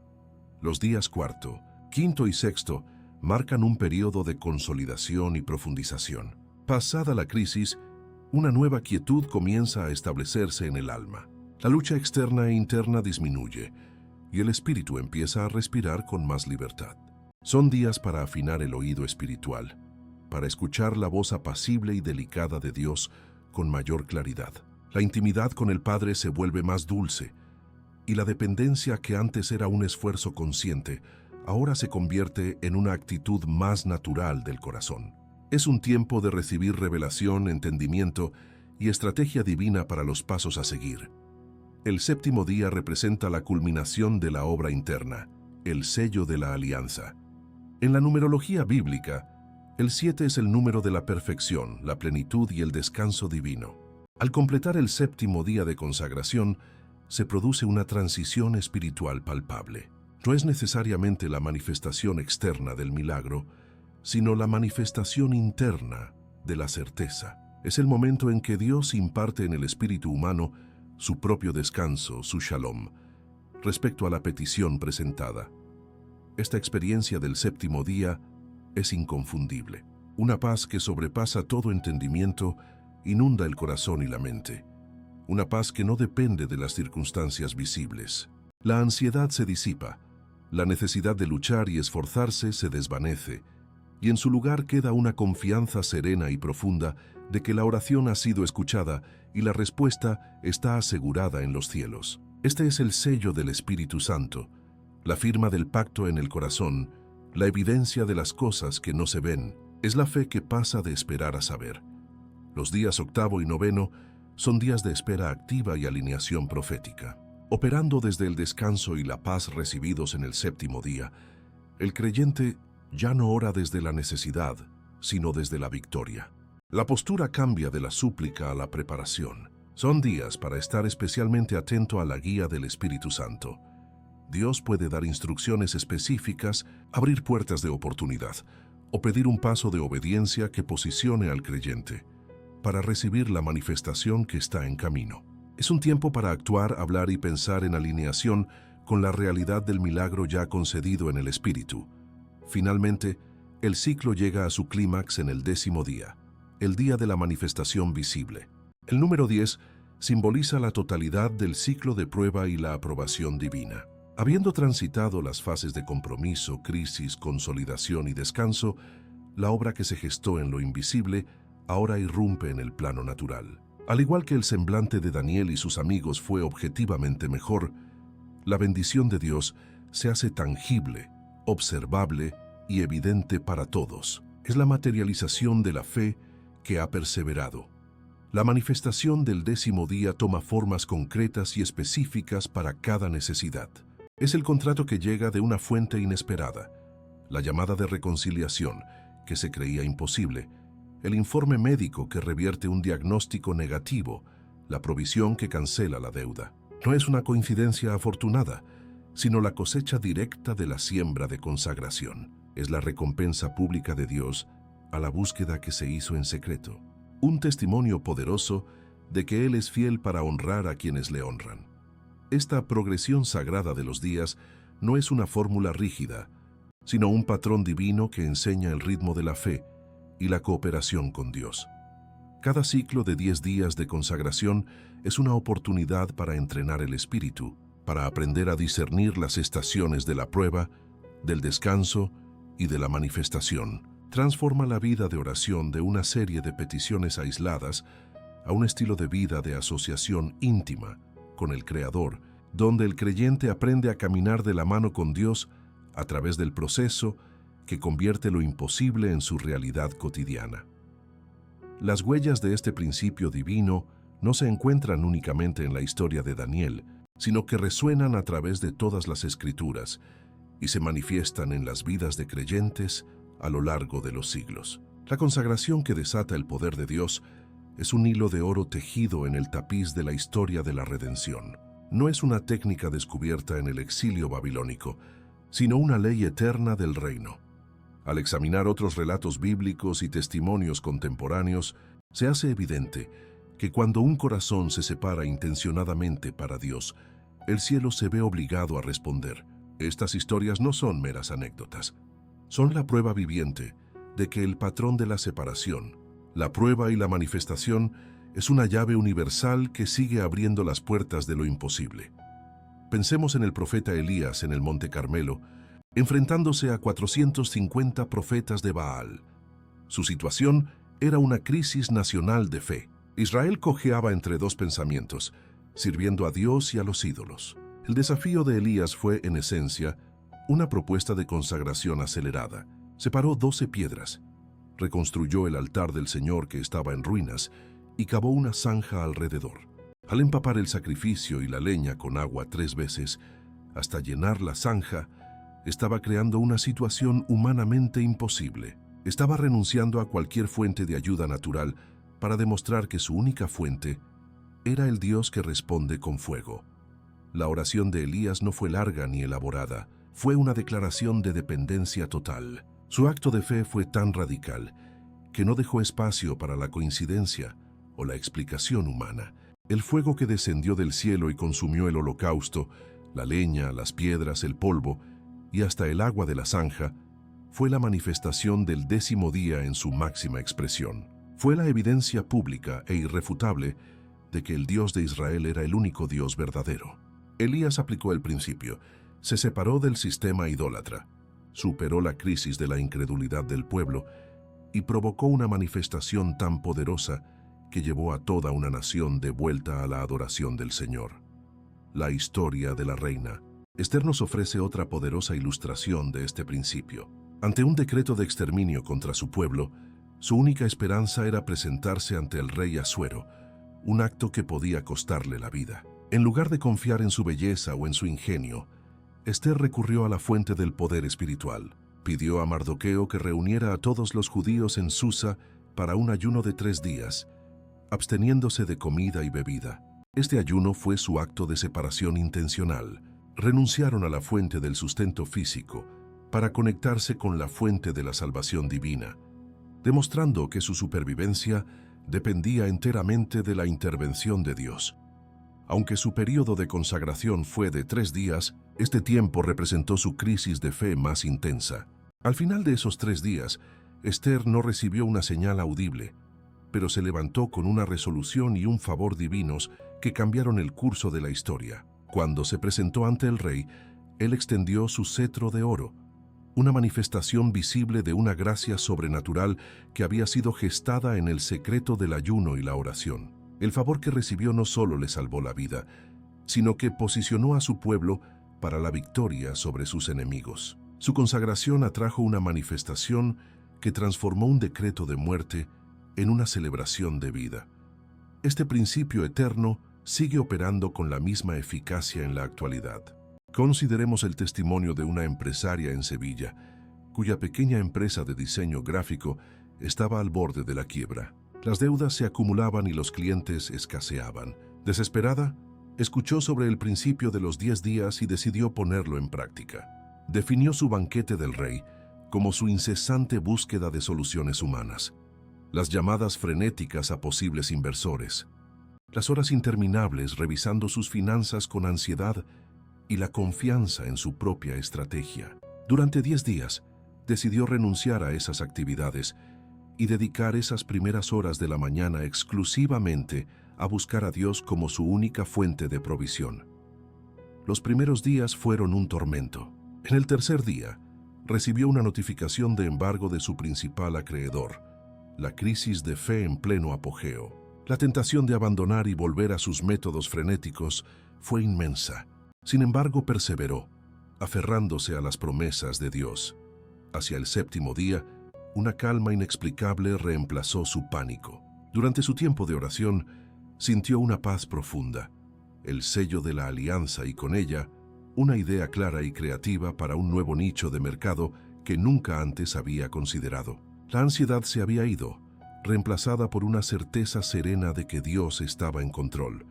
Los días cuarto, quinto y sexto marcan un periodo de consolidación y profundización. Pasada la crisis, una nueva quietud comienza a establecerse en el alma. La lucha externa e interna disminuye y el espíritu empieza a respirar con más libertad. Son días para afinar el oído espiritual, para escuchar la voz apacible y delicada de Dios con mayor claridad. La intimidad con el Padre se vuelve más dulce y la dependencia que antes era un esfuerzo consciente, ahora se convierte en una actitud más natural del corazón. Es un tiempo de recibir revelación, entendimiento y estrategia divina para los pasos a seguir. El séptimo día representa la culminación de la obra interna, el sello de la alianza. En la numerología bíblica, el 7 es el número de la perfección, la plenitud y el descanso divino. Al completar el séptimo día de consagración, se produce una transición espiritual palpable. No es necesariamente la manifestación externa del milagro, sino la manifestación interna de la certeza. Es el momento en que Dios imparte en el espíritu humano su propio descanso, su shalom, respecto a la petición presentada. Esta experiencia del séptimo día es inconfundible. Una paz que sobrepasa todo entendimiento inunda el corazón y la mente. Una paz que no depende de las circunstancias visibles. La ansiedad se disipa, la necesidad de luchar y esforzarse se desvanece, y en su lugar queda una confianza serena y profunda de que la oración ha sido escuchada y la respuesta está asegurada en los cielos. Este es el sello del Espíritu Santo, la firma del pacto en el corazón, la evidencia de las cosas que no se ven. Es la fe que pasa de esperar a saber. Los días octavo y noveno son días de espera activa y alineación profética. Operando desde el descanso y la paz recibidos en el séptimo día, el creyente ya no ora desde la necesidad, sino desde la victoria. La postura cambia de la súplica a la preparación. Son días para estar especialmente atento a la guía del Espíritu Santo. Dios puede dar instrucciones específicas, abrir puertas de oportunidad o pedir un paso de obediencia que posicione al creyente para recibir la manifestación que está en camino. Es un tiempo para actuar, hablar y pensar en alineación con la realidad del milagro ya concedido en el Espíritu. Finalmente, el ciclo llega a su clímax en el 10º día, el día de la manifestación visible. El número 10 simboliza la totalidad del ciclo de prueba y la aprobación divina. Habiendo transitado las fases de compromiso, crisis, consolidación y descanso, la obra que se gestó en lo invisible ahora irrumpe en el plano natural. Al igual que el semblante de Daniel y sus amigos fue objetivamente mejor, la bendición de Dios se hace tangible, observable y evidente para todos. Es la materialización de la fe que ha perseverado. La manifestación del 10º día toma formas concretas y específicas para cada necesidad. Es el contrato que llega de una fuente inesperada, la llamada de reconciliación, que se creía imposible, el informe médico que revierte un diagnóstico negativo, la provisión que cancela la deuda. No es una coincidencia afortunada, sino la cosecha directa de la siembra de consagración. Es la recompensa pública de Dios a la búsqueda que se hizo en secreto. Un testimonio poderoso de que Él es fiel para honrar a quienes le honran. Esta progresión sagrada de los días no es una fórmula rígida, sino un patrón divino que enseña el ritmo de la fe y la cooperación con Dios. Cada ciclo de 10 días de consagración es una oportunidad para entrenar el espíritu, para aprender a discernir las estaciones de la prueba, del descanso y de la manifestación. Transforma la vida de oración de una serie de peticiones aisladas a un estilo de vida de asociación íntima con el Creador, donde el creyente aprende a caminar de la mano con Dios a través del proceso que convierte lo imposible en su realidad cotidiana. Las huellas de este principio divino no se encuentran únicamente en la historia de Daniel, sino que resuenan a través de todas las Escrituras y se manifiestan en las vidas de creyentes a lo largo de los siglos. La consagración que desata el poder de Dios es un hilo de oro tejido en el tapiz de la historia de la redención. No es una técnica descubierta en el exilio babilónico, sino una ley eterna del reino. Al examinar otros relatos bíblicos y testimonios contemporáneos, se hace evidente que cuando un corazón se separa intencionadamente para Dios, el cielo se ve obligado a responder. Estas historias no son meras anécdotas. Son la prueba viviente de que el patrón de la separación, la prueba y la manifestación es una llave universal que sigue abriendo las puertas de lo imposible. Pensemos en el profeta Elías en el Monte Carmelo, enfrentándose a 450 profetas de Baal. Su situación era una crisis nacional de fe. Israel cojeaba entre dos pensamientos, sirviendo a Dios y a los ídolos. El desafío de Elías fue, en esencia, una propuesta de consagración acelerada. Separó 12 piedras, reconstruyó el altar del Señor que estaba en ruinas y cavó una zanja alrededor. Al empapar el sacrificio y la leña con agua 3 veces, hasta llenar la zanja, estaba creando una situación humanamente imposible. Estaba renunciando a cualquier fuente de ayuda natural para demostrar que su única fuente era el Dios que responde con fuego. La oración de Elías no fue larga ni elaborada, fue una declaración de dependencia total. Su acto de fe fue tan radical que no dejó espacio para la coincidencia o la explicación humana. El fuego que descendió del cielo y consumió el holocausto, la leña, las piedras, el polvo y hasta el agua de la zanja, fue la manifestación del 10º día en su máxima expresión. Fue la evidencia pública e irrefutable de que el Dios de Israel era el único Dios verdadero. Elías aplicó el principio, se separó del sistema idólatra, superó la crisis de la incredulidad del pueblo y provocó una manifestación tan poderosa que llevó a toda una nación de vuelta a la adoración del Señor. La historia de la reina. Esther nos ofrece otra poderosa ilustración de este principio. Ante un decreto de exterminio contra su pueblo, su única esperanza era presentarse ante el rey Asuero, un acto que podía costarle la vida. En lugar de confiar en su belleza o en su ingenio, Esther recurrió a la fuente del poder espiritual. Pidió a Mardoqueo que reuniera a todos los judíos en Susa para un ayuno de 3 días, absteniéndose de comida y bebida. Este ayuno fue su acto de separación intencional. Renunciaron a la fuente del sustento físico para conectarse con la fuente de la salvación divina, demostrando que su supervivencia dependía enteramente de la intervención de Dios. Aunque su período de consagración fue de 3 días, este tiempo representó su crisis de fe más intensa. Al final de esos 3 días, Esther no recibió una señal audible, pero se levantó con una resolución y un favor divinos que cambiaron el curso de la historia. Cuando se presentó ante el rey, él extendió su cetro de oro, una manifestación visible de una gracia sobrenatural que había sido gestada en el secreto del ayuno y la oración. El favor que recibió no solo le salvó la vida, sino que posicionó a su pueblo para la victoria sobre sus enemigos. Su consagración atrajo una manifestación que transformó un decreto de muerte en una celebración de vida. Este principio eterno sigue operando con la misma eficacia en la actualidad. Consideremos el testimonio de una empresaria en Sevilla, cuya pequeña empresa de diseño gráfico estaba al borde de la quiebra. Las deudas se acumulaban y los clientes escaseaban. Desesperada, escuchó sobre el principio de los 10 días y decidió ponerlo en práctica. Definió su banquete del rey como su incesante búsqueda de soluciones humanas, las llamadas frenéticas a posibles inversores, las horas interminables revisando sus finanzas con ansiedad y la confianza en su propia estrategia. Durante 10 días, decidió renunciar a esas actividades y dedicar esas primeras horas de la mañana exclusivamente a buscar a Dios como su única fuente de provisión. Los primeros días fueron un tormento. En el tercer día, recibió una notificación de embargo de su principal acreedor, la crisis de fe en pleno apogeo. La tentación de abandonar y volver a sus métodos frenéticos fue inmensa. Sin embargo, perseveró, aferrándose a las promesas de Dios. Hacia el séptimo día, una calma inexplicable reemplazó su pánico. Durante su tiempo de oración, sintió una paz profunda, el sello de la alianza y con ella, una idea clara y creativa para un nuevo nicho de mercado que nunca antes había considerado. La ansiedad se había ido, reemplazada por una certeza serena de que Dios estaba en control.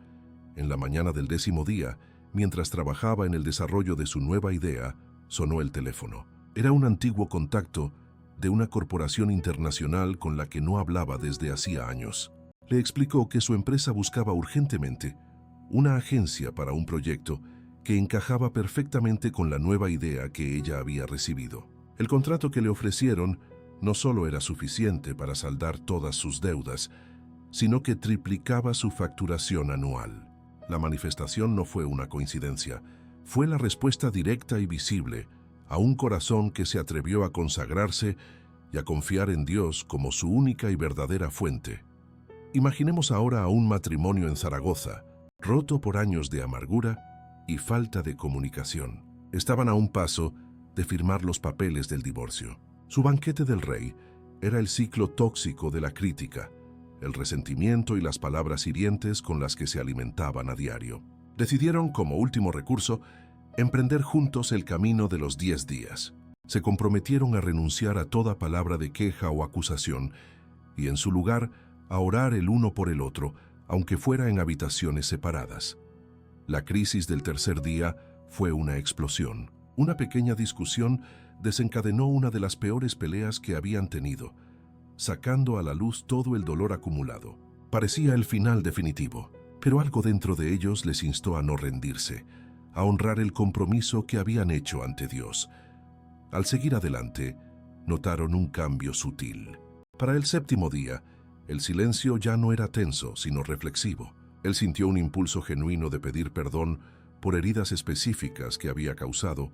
En la mañana del 10º día, mientras trabajaba en el desarrollo de su nueva idea, sonó el teléfono. Era un antiguo contacto de una corporación internacional con la que no hablaba desde hacía años. Le explicó que su empresa buscaba urgentemente una agencia para un proyecto que encajaba perfectamente con la nueva idea que ella había recibido. El contrato que le ofrecieron no solo era suficiente para saldar todas sus deudas, sino que triplicaba su facturación anual. La manifestación no fue una coincidencia, fue la respuesta directa y visible a un corazón que se atrevió a consagrarse y a confiar en Dios como su única y verdadera fuente. Imaginemos ahora a un matrimonio en Zaragoza, roto por años de amargura y falta de comunicación. Estaban a un paso de firmar los papeles del divorcio. Su banquete del rey era el ciclo tóxico de la crítica, el resentimiento y las palabras hirientes con las que se alimentaban a diario. Decidieron, como último recurso, emprender juntos el camino de los 10 días. Se comprometieron a renunciar a toda palabra de queja o acusación y, en su lugar, a orar el uno por el otro, aunque fuera en habitaciones separadas. La crisis del tercer día fue una explosión. Una pequeña discusión desencadenó una de las peores peleas que habían tenido, sacando a la luz todo el dolor acumulado. Parecía el final definitivo, pero algo dentro de ellos les instó a no rendirse, a honrar el compromiso que habían hecho ante Dios. Al seguir adelante, notaron un cambio sutil. Para el séptimo día, el silencio ya no era tenso, sino reflexivo. Él sintió un impulso genuino de pedir perdón por heridas específicas que había causado,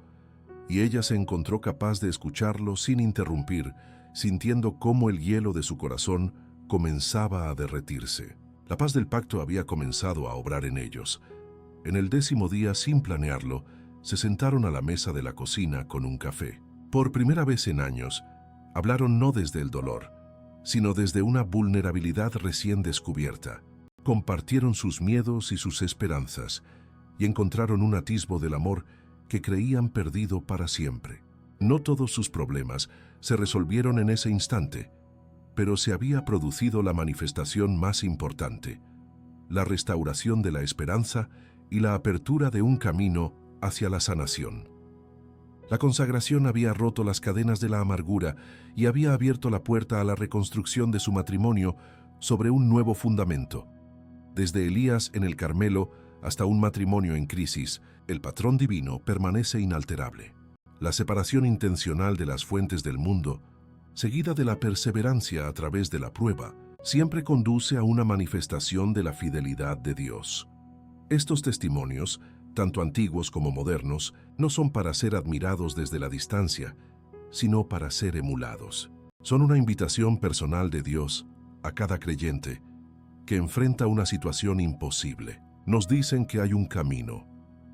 y ella se encontró capaz de escucharlo sin interrumpir, sintiendo cómo el hielo de su corazón comenzaba a derretirse. La paz del pacto había comenzado a obrar en ellos. En el 10º día, sin planearlo, se sentaron a la mesa de la cocina con un café. Por primera vez en años, hablaron no desde el dolor, sino desde una vulnerabilidad recién descubierta. Compartieron sus miedos y sus esperanzas, y encontraron un atisbo del amor que creían perdido para siempre. No todos sus problemas se resolvieron en ese instante, pero se había producido la manifestación más importante, la restauración de la esperanza y la apertura de un camino hacia la sanación. La consagración había roto las cadenas de la amargura y había abierto la puerta a la reconstrucción de su matrimonio sobre un nuevo fundamento. Desde Elías en el Carmelo hasta un matrimonio en crisis, el patrón divino permanece inalterable. La separación intencional de las fuentes del mundo, seguida de la perseverancia a través de la prueba, siempre conduce a una manifestación de la fidelidad de Dios. Estos testimonios, tanto antiguos como modernos, no son para ser admirados desde la distancia, sino para ser emulados. Son una invitación personal de Dios a cada creyente que enfrenta una situación imposible. Nos dicen que hay un camino,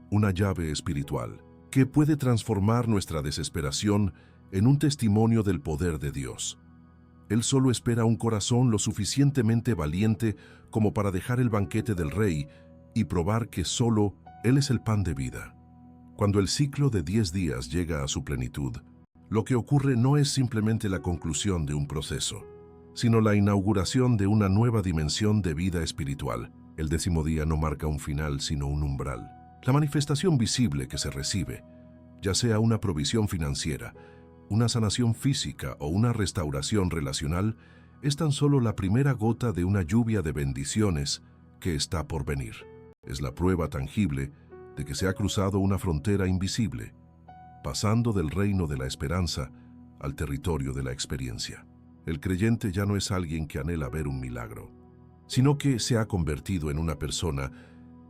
una llave espiritual, que puede transformar nuestra desesperación en un testimonio del poder de Dios. Él solo espera un corazón lo suficientemente valiente como para dejar el banquete del Rey y probar que solo Él es el pan de vida. Cuando el ciclo de 10 días llega a su plenitud, lo que ocurre no es simplemente la conclusión de un proceso, sino la inauguración de una nueva dimensión de vida espiritual. El 10º día no marca un final, sino un umbral. La manifestación visible que se recibe, ya sea una provisión financiera, una sanación física o una restauración relacional, es tan solo la primera gota de una lluvia de bendiciones que está por venir. Es la prueba tangible de que se ha cruzado una frontera invisible, pasando del reino de la esperanza al territorio de la experiencia. El creyente ya no es alguien que anhela ver un milagro, sino que se ha convertido en una persona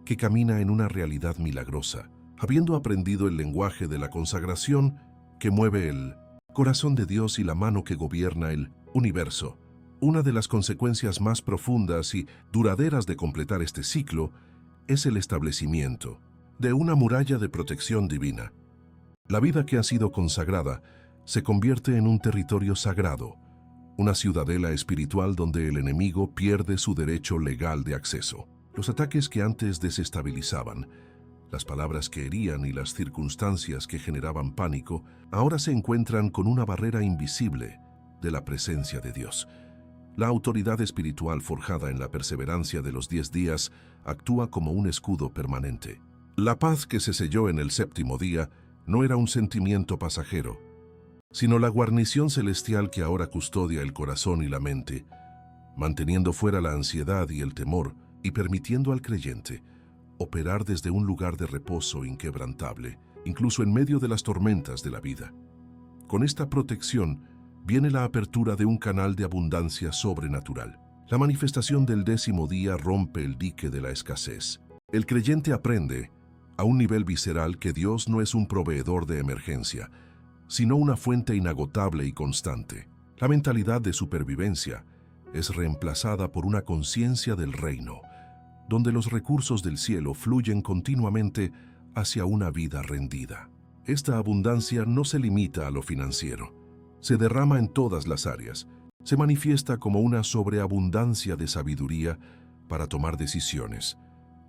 que camina en una realidad milagrosa, habiendo aprendido el lenguaje de la consagración que mueve el corazón de Dios y la mano que gobierna el universo. Una de las consecuencias más profundas y duraderas de completar este ciclo es el establecimiento de una muralla de protección divina. La vida que ha sido consagrada se convierte en un territorio sagrado, una ciudadela espiritual donde el enemigo pierde su derecho legal de acceso. Los ataques que antes desestabilizaban, las palabras que herían y las circunstancias que generaban pánico, ahora se encuentran con una barrera invisible de la presencia de Dios. La autoridad espiritual forjada en la perseverancia de los 10 días actúa como un escudo permanente. La paz que se selló en el 7º día no era un sentimiento pasajero, sino la guarnición celestial que ahora custodia el corazón y la mente, manteniendo fuera la ansiedad y el temor y permitiendo al creyente operar desde un lugar de reposo inquebrantable, incluso en medio de las tormentas de la vida. Con esta protección viene la apertura de un canal de abundancia sobrenatural. La manifestación del 10º día rompe el dique de la escasez. El creyente aprende, a un nivel visceral, que Dios no es un proveedor de emergencia, sino una fuente inagotable y constante. La mentalidad de supervivencia es reemplazada por una conciencia del reino, donde los recursos del cielo fluyen continuamente hacia una vida rendida. Esta abundancia no se limita a lo financiero, se derrama en todas las áreas, se manifiesta como una sobreabundancia de sabiduría para tomar decisiones,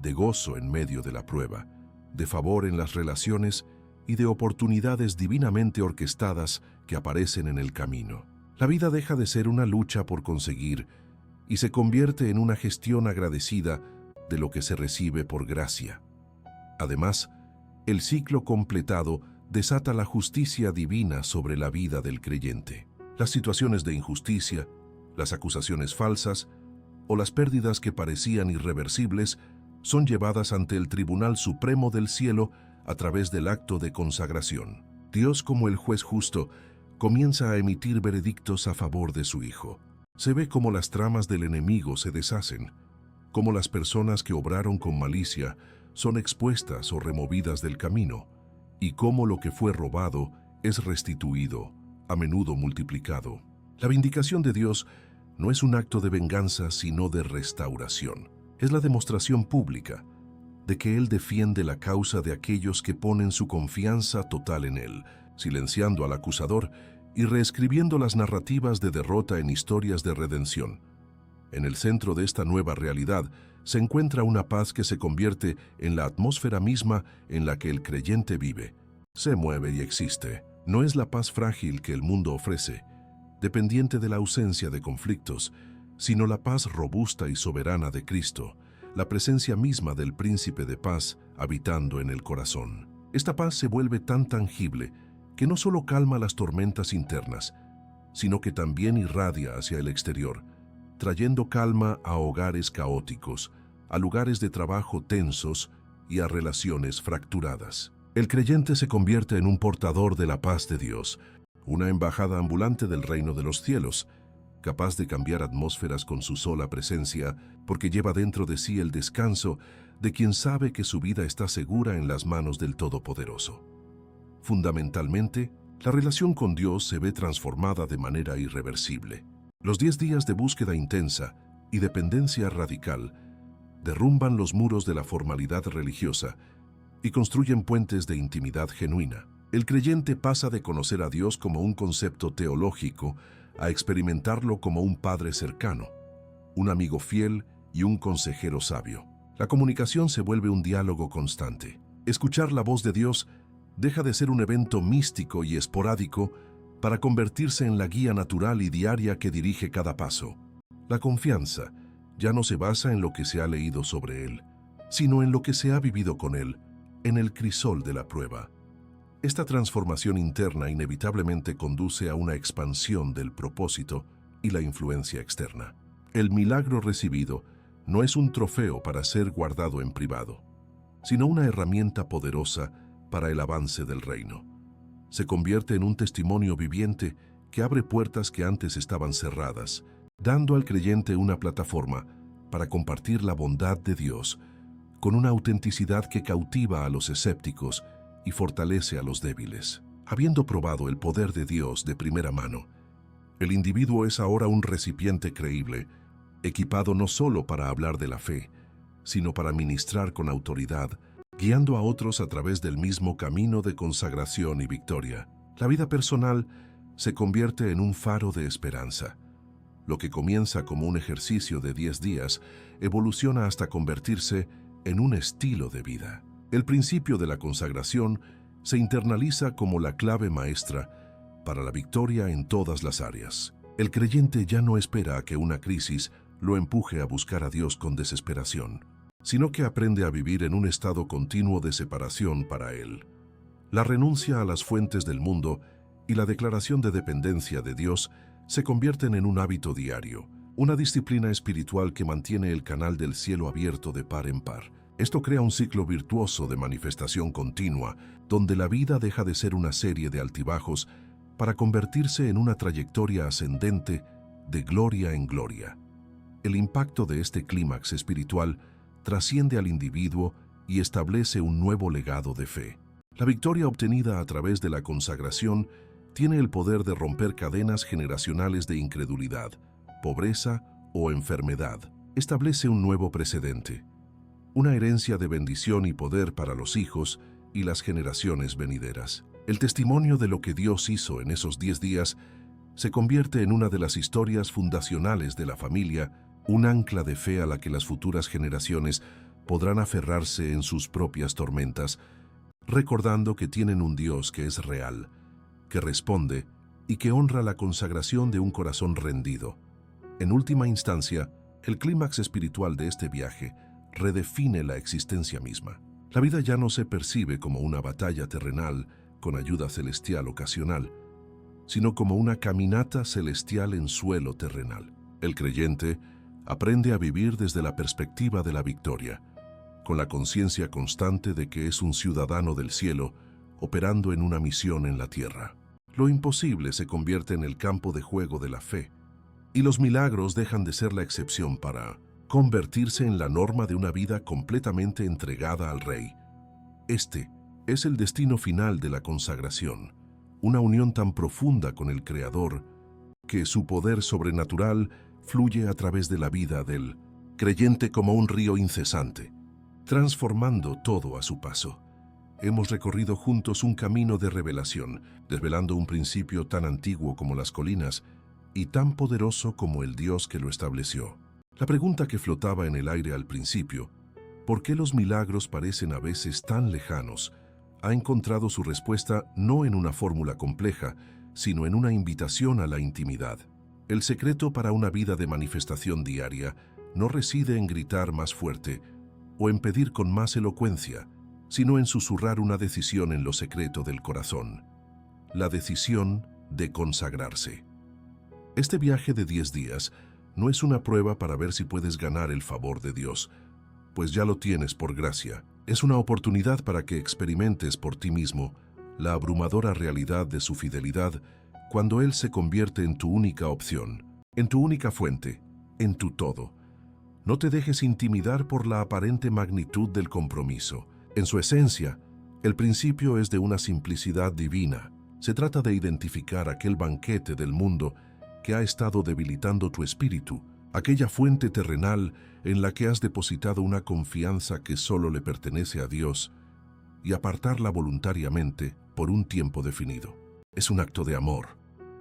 de gozo en medio de la prueba, de favor en las relaciones y de oportunidades divinamente orquestadas que aparecen en el camino. La vida deja de ser una lucha por conseguir y se convierte en una gestión agradecida de lo que se recibe por gracia. Además, el ciclo completado desata la justicia divina sobre la vida del creyente. Las situaciones de injusticia, las acusaciones falsas o las pérdidas que parecían irreversibles son llevadas ante el Tribunal Supremo del Cielo a través del acto de consagración. Dios, como el juez justo, comienza a emitir veredictos a favor de su Hijo. Se ve cómo las tramas del enemigo se deshacen, cómo las personas que obraron con malicia son expuestas o removidas del camino, y cómo lo que fue robado es restituido, a menudo multiplicado. La vindicación de Dios no es un acto de venganza, sino de restauración. Es la demostración pública de que Él defiende la causa de aquellos que ponen su confianza total en Él, silenciando al acusador y reescribiendo las narrativas de derrota en historias de redención. En el centro de esta nueva realidad se encuentra una paz que se convierte en la atmósfera misma en la que el creyente vive, se mueve y existe. No es la paz frágil que el mundo ofrece, dependiente de la ausencia de conflictos, sino la paz robusta y soberana de Cristo, la presencia misma del Príncipe de Paz habitando en el corazón. Esta paz se vuelve tan tangible que no solo calma las tormentas internas, sino que también irradia hacia el exterior, trayendo calma a hogares caóticos, a lugares de trabajo tensos y a relaciones fracturadas. El creyente se convierte en un portador de la paz de Dios, una embajada ambulante del reino de los cielos, capaz de cambiar atmósferas con su sola presencia, porque lleva dentro de sí el descanso de quien sabe que su vida está segura en las manos del Todopoderoso. Fundamentalmente, la relación con Dios se ve transformada de manera irreversible. Los 10 días de búsqueda intensa y dependencia radical derrumban los muros de la formalidad religiosa y construyen puentes de intimidad genuina. El creyente pasa de conocer a Dios como un concepto teológico a experimentarlo como un Padre cercano, un amigo fiel y un consejero sabio. La comunicación se vuelve un diálogo constante. Escuchar la voz de Dios deja de ser un evento místico y esporádico para convertirse en la guía natural y diaria que dirige cada paso. La confianza ya no se basa en lo que se ha leído sobre Él, sino en lo que se ha vivido con Él, en el crisol de la prueba. Esta transformación interna inevitablemente conduce a una expansión del propósito y la influencia externa. El milagro recibido no es un trofeo para ser guardado en privado, sino una herramienta poderosa para el avance del reino. Se convierte en un testimonio viviente que abre puertas que antes estaban cerradas, dando al creyente una plataforma para compartir la bondad de Dios con una autenticidad que cautiva a los escépticos y fortalece a los débiles. Habiendo probado el poder de Dios de primera mano, el individuo es ahora un recipiente creíble, equipado no solo para hablar de la fe, sino para ministrar con autoridad, guiando a otros a través del mismo camino de consagración y victoria. La vida personal se convierte en un faro de esperanza. Lo que comienza como un ejercicio de 10 días evoluciona hasta convertirse en un estilo de vida. El principio de la consagración se internaliza como la clave maestra para la victoria en todas las áreas. El creyente ya no espera a que una crisis lo empuje a buscar a Dios con desesperación, sino que aprende a vivir en un estado continuo de separación para Él. La renuncia a las fuentes del mundo y la declaración de dependencia de Dios se convierten en un hábito diario, una disciplina espiritual que mantiene el canal del cielo abierto de par en par. Esto crea un ciclo virtuoso de manifestación continua, donde la vida deja de ser una serie de altibajos para convertirse en una trayectoria ascendente de gloria en gloria. El impacto de este clímax espiritual trasciende al individuo y establece un nuevo legado de fe. La victoria obtenida a través de la consagración tiene el poder de romper cadenas generacionales de incredulidad, pobreza o enfermedad. Establece un nuevo precedente, una herencia de bendición y poder para los hijos y las generaciones venideras. El testimonio de lo que Dios hizo en esos 10 días se convierte en una de las historias fundacionales de la familia, un ancla de fe a la que las futuras generaciones podrán aferrarse en sus propias tormentas, recordando que tienen un Dios que es real, que responde y que honra la consagración de un corazón rendido. En última instancia, el clímax espiritual de este viaje redefine la existencia misma. La vida ya no se percibe como una batalla terrenal con ayuda celestial ocasional, sino como una caminata celestial en suelo terrenal. El creyente aprende a vivir desde la perspectiva de la victoria, con la conciencia constante de que es un ciudadano del cielo operando en una misión en la tierra. Lo imposible se convierte en el campo de juego de la fe, y los milagros dejan de ser la excepción para convertirse en la norma de una vida completamente entregada al Rey. Este es el destino final de la consagración, una unión tan profunda con el Creador que su poder sobrenatural fluye a través de la vida del creyente como un río incesante, transformando todo a su paso. Hemos recorrido juntos un camino de revelación, desvelando un principio tan antiguo como las colinas y tan poderoso como el Dios que lo estableció. La pregunta que flotaba en el aire al principio, ¿por qué los milagros parecen a veces tan lejanos?, ha encontrado su respuesta no en una fórmula compleja, sino en una invitación a la intimidad. El secreto para una vida de manifestación diaria no reside en gritar más fuerte o en pedir con más elocuencia, sino en susurrar una decisión en lo secreto del corazón, la decisión de consagrarse. Este viaje de 10 días no es una prueba para ver si puedes ganar el favor de Dios, pues ya lo tienes por gracia, Es una oportunidad para que experimentes por ti mismo la abrumadora realidad de su fidelidad cuando Él se convierte en tu única opción, en tu única fuente, en tu todo. No te dejes intimidar por la aparente magnitud del compromiso. En su esencia, el principio es de una simplicidad divina. Se trata de identificar aquel banquete del mundo que ha estado debilitando tu espíritu, aquella fuente terrenal en la que has depositado una confianza que solo le pertenece a Dios, y apartarla voluntariamente por un tiempo definido. Es un acto de amor,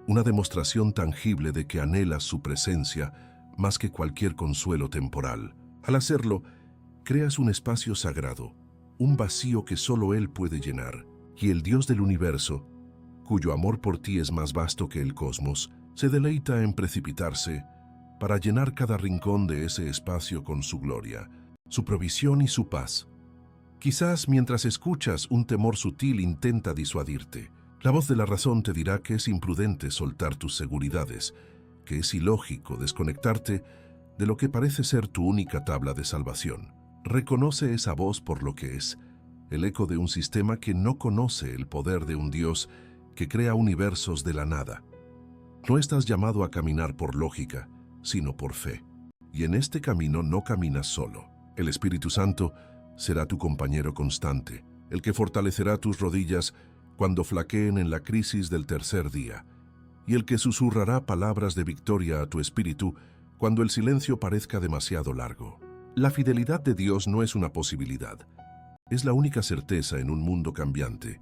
una demostración tangible de que anhelas su presencia más que cualquier consuelo temporal. Al hacerlo, creas un espacio sagrado, un vacío que solo Él puede llenar, y el Dios del universo, cuyo amor por ti es más vasto que el cosmos, se deleita en precipitarse para llenar cada rincón de ese espacio con su gloria, su provisión y su paz. Quizás mientras escuchas, un temor sutil intenta disuadirte. La voz de la razón te dirá que es imprudente soltar tus seguridades, que es ilógico desconectarte de lo que parece ser tu única tabla de salvación. Reconoce esa voz por lo que es, el eco de un sistema que no conoce el poder de un Dios que crea universos de la nada. No estás llamado a caminar por lógica, sino por fe. Y en este camino no caminas solo. El Espíritu Santo será tu compañero constante, el que fortalecerá tus rodillas cuando flaqueen en la crisis del tercer día, y el que susurrará palabras de victoria a tu espíritu cuando el silencio parezca demasiado largo. La fidelidad de Dios no es una posibilidad, es la única certeza en un mundo cambiante.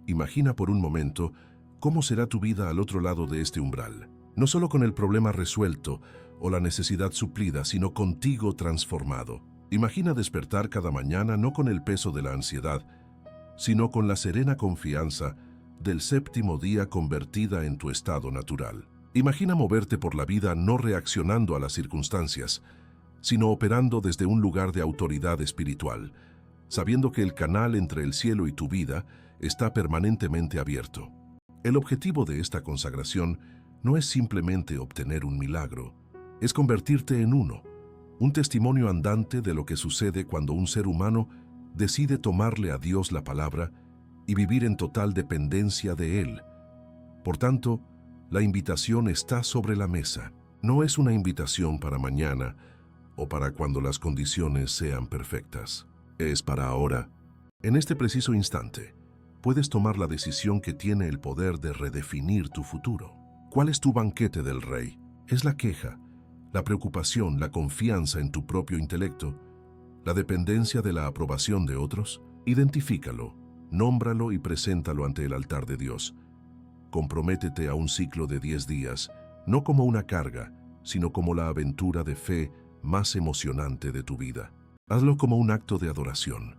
Imagina por un momento cómo será tu vida al otro lado de este umbral, no solo con el problema resuelto o la necesidad suplida, sino contigo transformado. Imagina despertar cada mañana no con el peso de la ansiedad, sino con la serena confianza del séptimo día convertida en tu estado natural. Imagina moverte por la vida no reaccionando a las circunstancias, sino operando desde un lugar de autoridad espiritual, sabiendo que el canal entre el cielo y tu vida está permanentemente abierto. El objetivo de esta consagración no es simplemente obtener un milagro, es convertirte en uno, un testimonio andante de lo que sucede cuando un ser humano decide tomarle a Dios la palabra y vivir en total dependencia de Él. Por tanto, la invitación está sobre la mesa. No es una invitación para mañana o para cuando las condiciones sean perfectas. Es para ahora. En este preciso instante, puedes tomar la decisión que tiene el poder de redefinir tu futuro. ¿Cuál es tu banquete del Rey? ¿Es la queja, la preocupación, la confianza en tu propio intelecto, la dependencia de la aprobación de otros? Identifícalo, nómbralo y preséntalo ante el altar de Dios. Comprométete a un ciclo de 10 días, no como una carga, sino como la aventura de fe más emocionante de tu vida. Hazlo como un acto de adoración,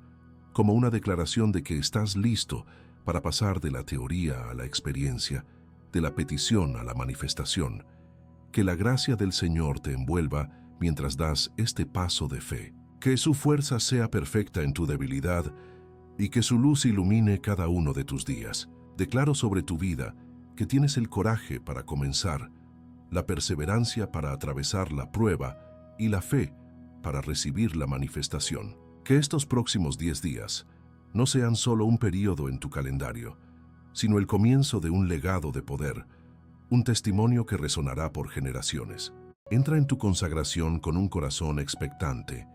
como una declaración de que estás listo para pasar de la teoría a la experiencia, de la petición a la manifestación. Que la gracia del Señor te envuelva mientras das este paso de fe. Que su fuerza sea perfecta en tu debilidad y que su luz ilumine cada uno de tus días. Declaro sobre tu vida que tienes el coraje para comenzar, la perseverancia para atravesar la prueba y la fe para recibir la manifestación. Que estos próximos 10 días no sean solo un periodo en tu calendario, sino el comienzo de un legado de poder, un testimonio que resonará por generaciones. Entra en tu consagración con un corazón expectante,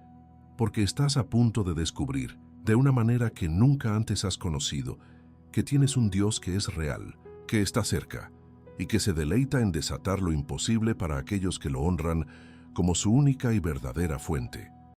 porque estás a punto de descubrir, de una manera que nunca antes has conocido, que tienes un Dios que es real, que está cerca, y que se deleita en desatar lo imposible para aquellos que lo honran como su única y verdadera fuente.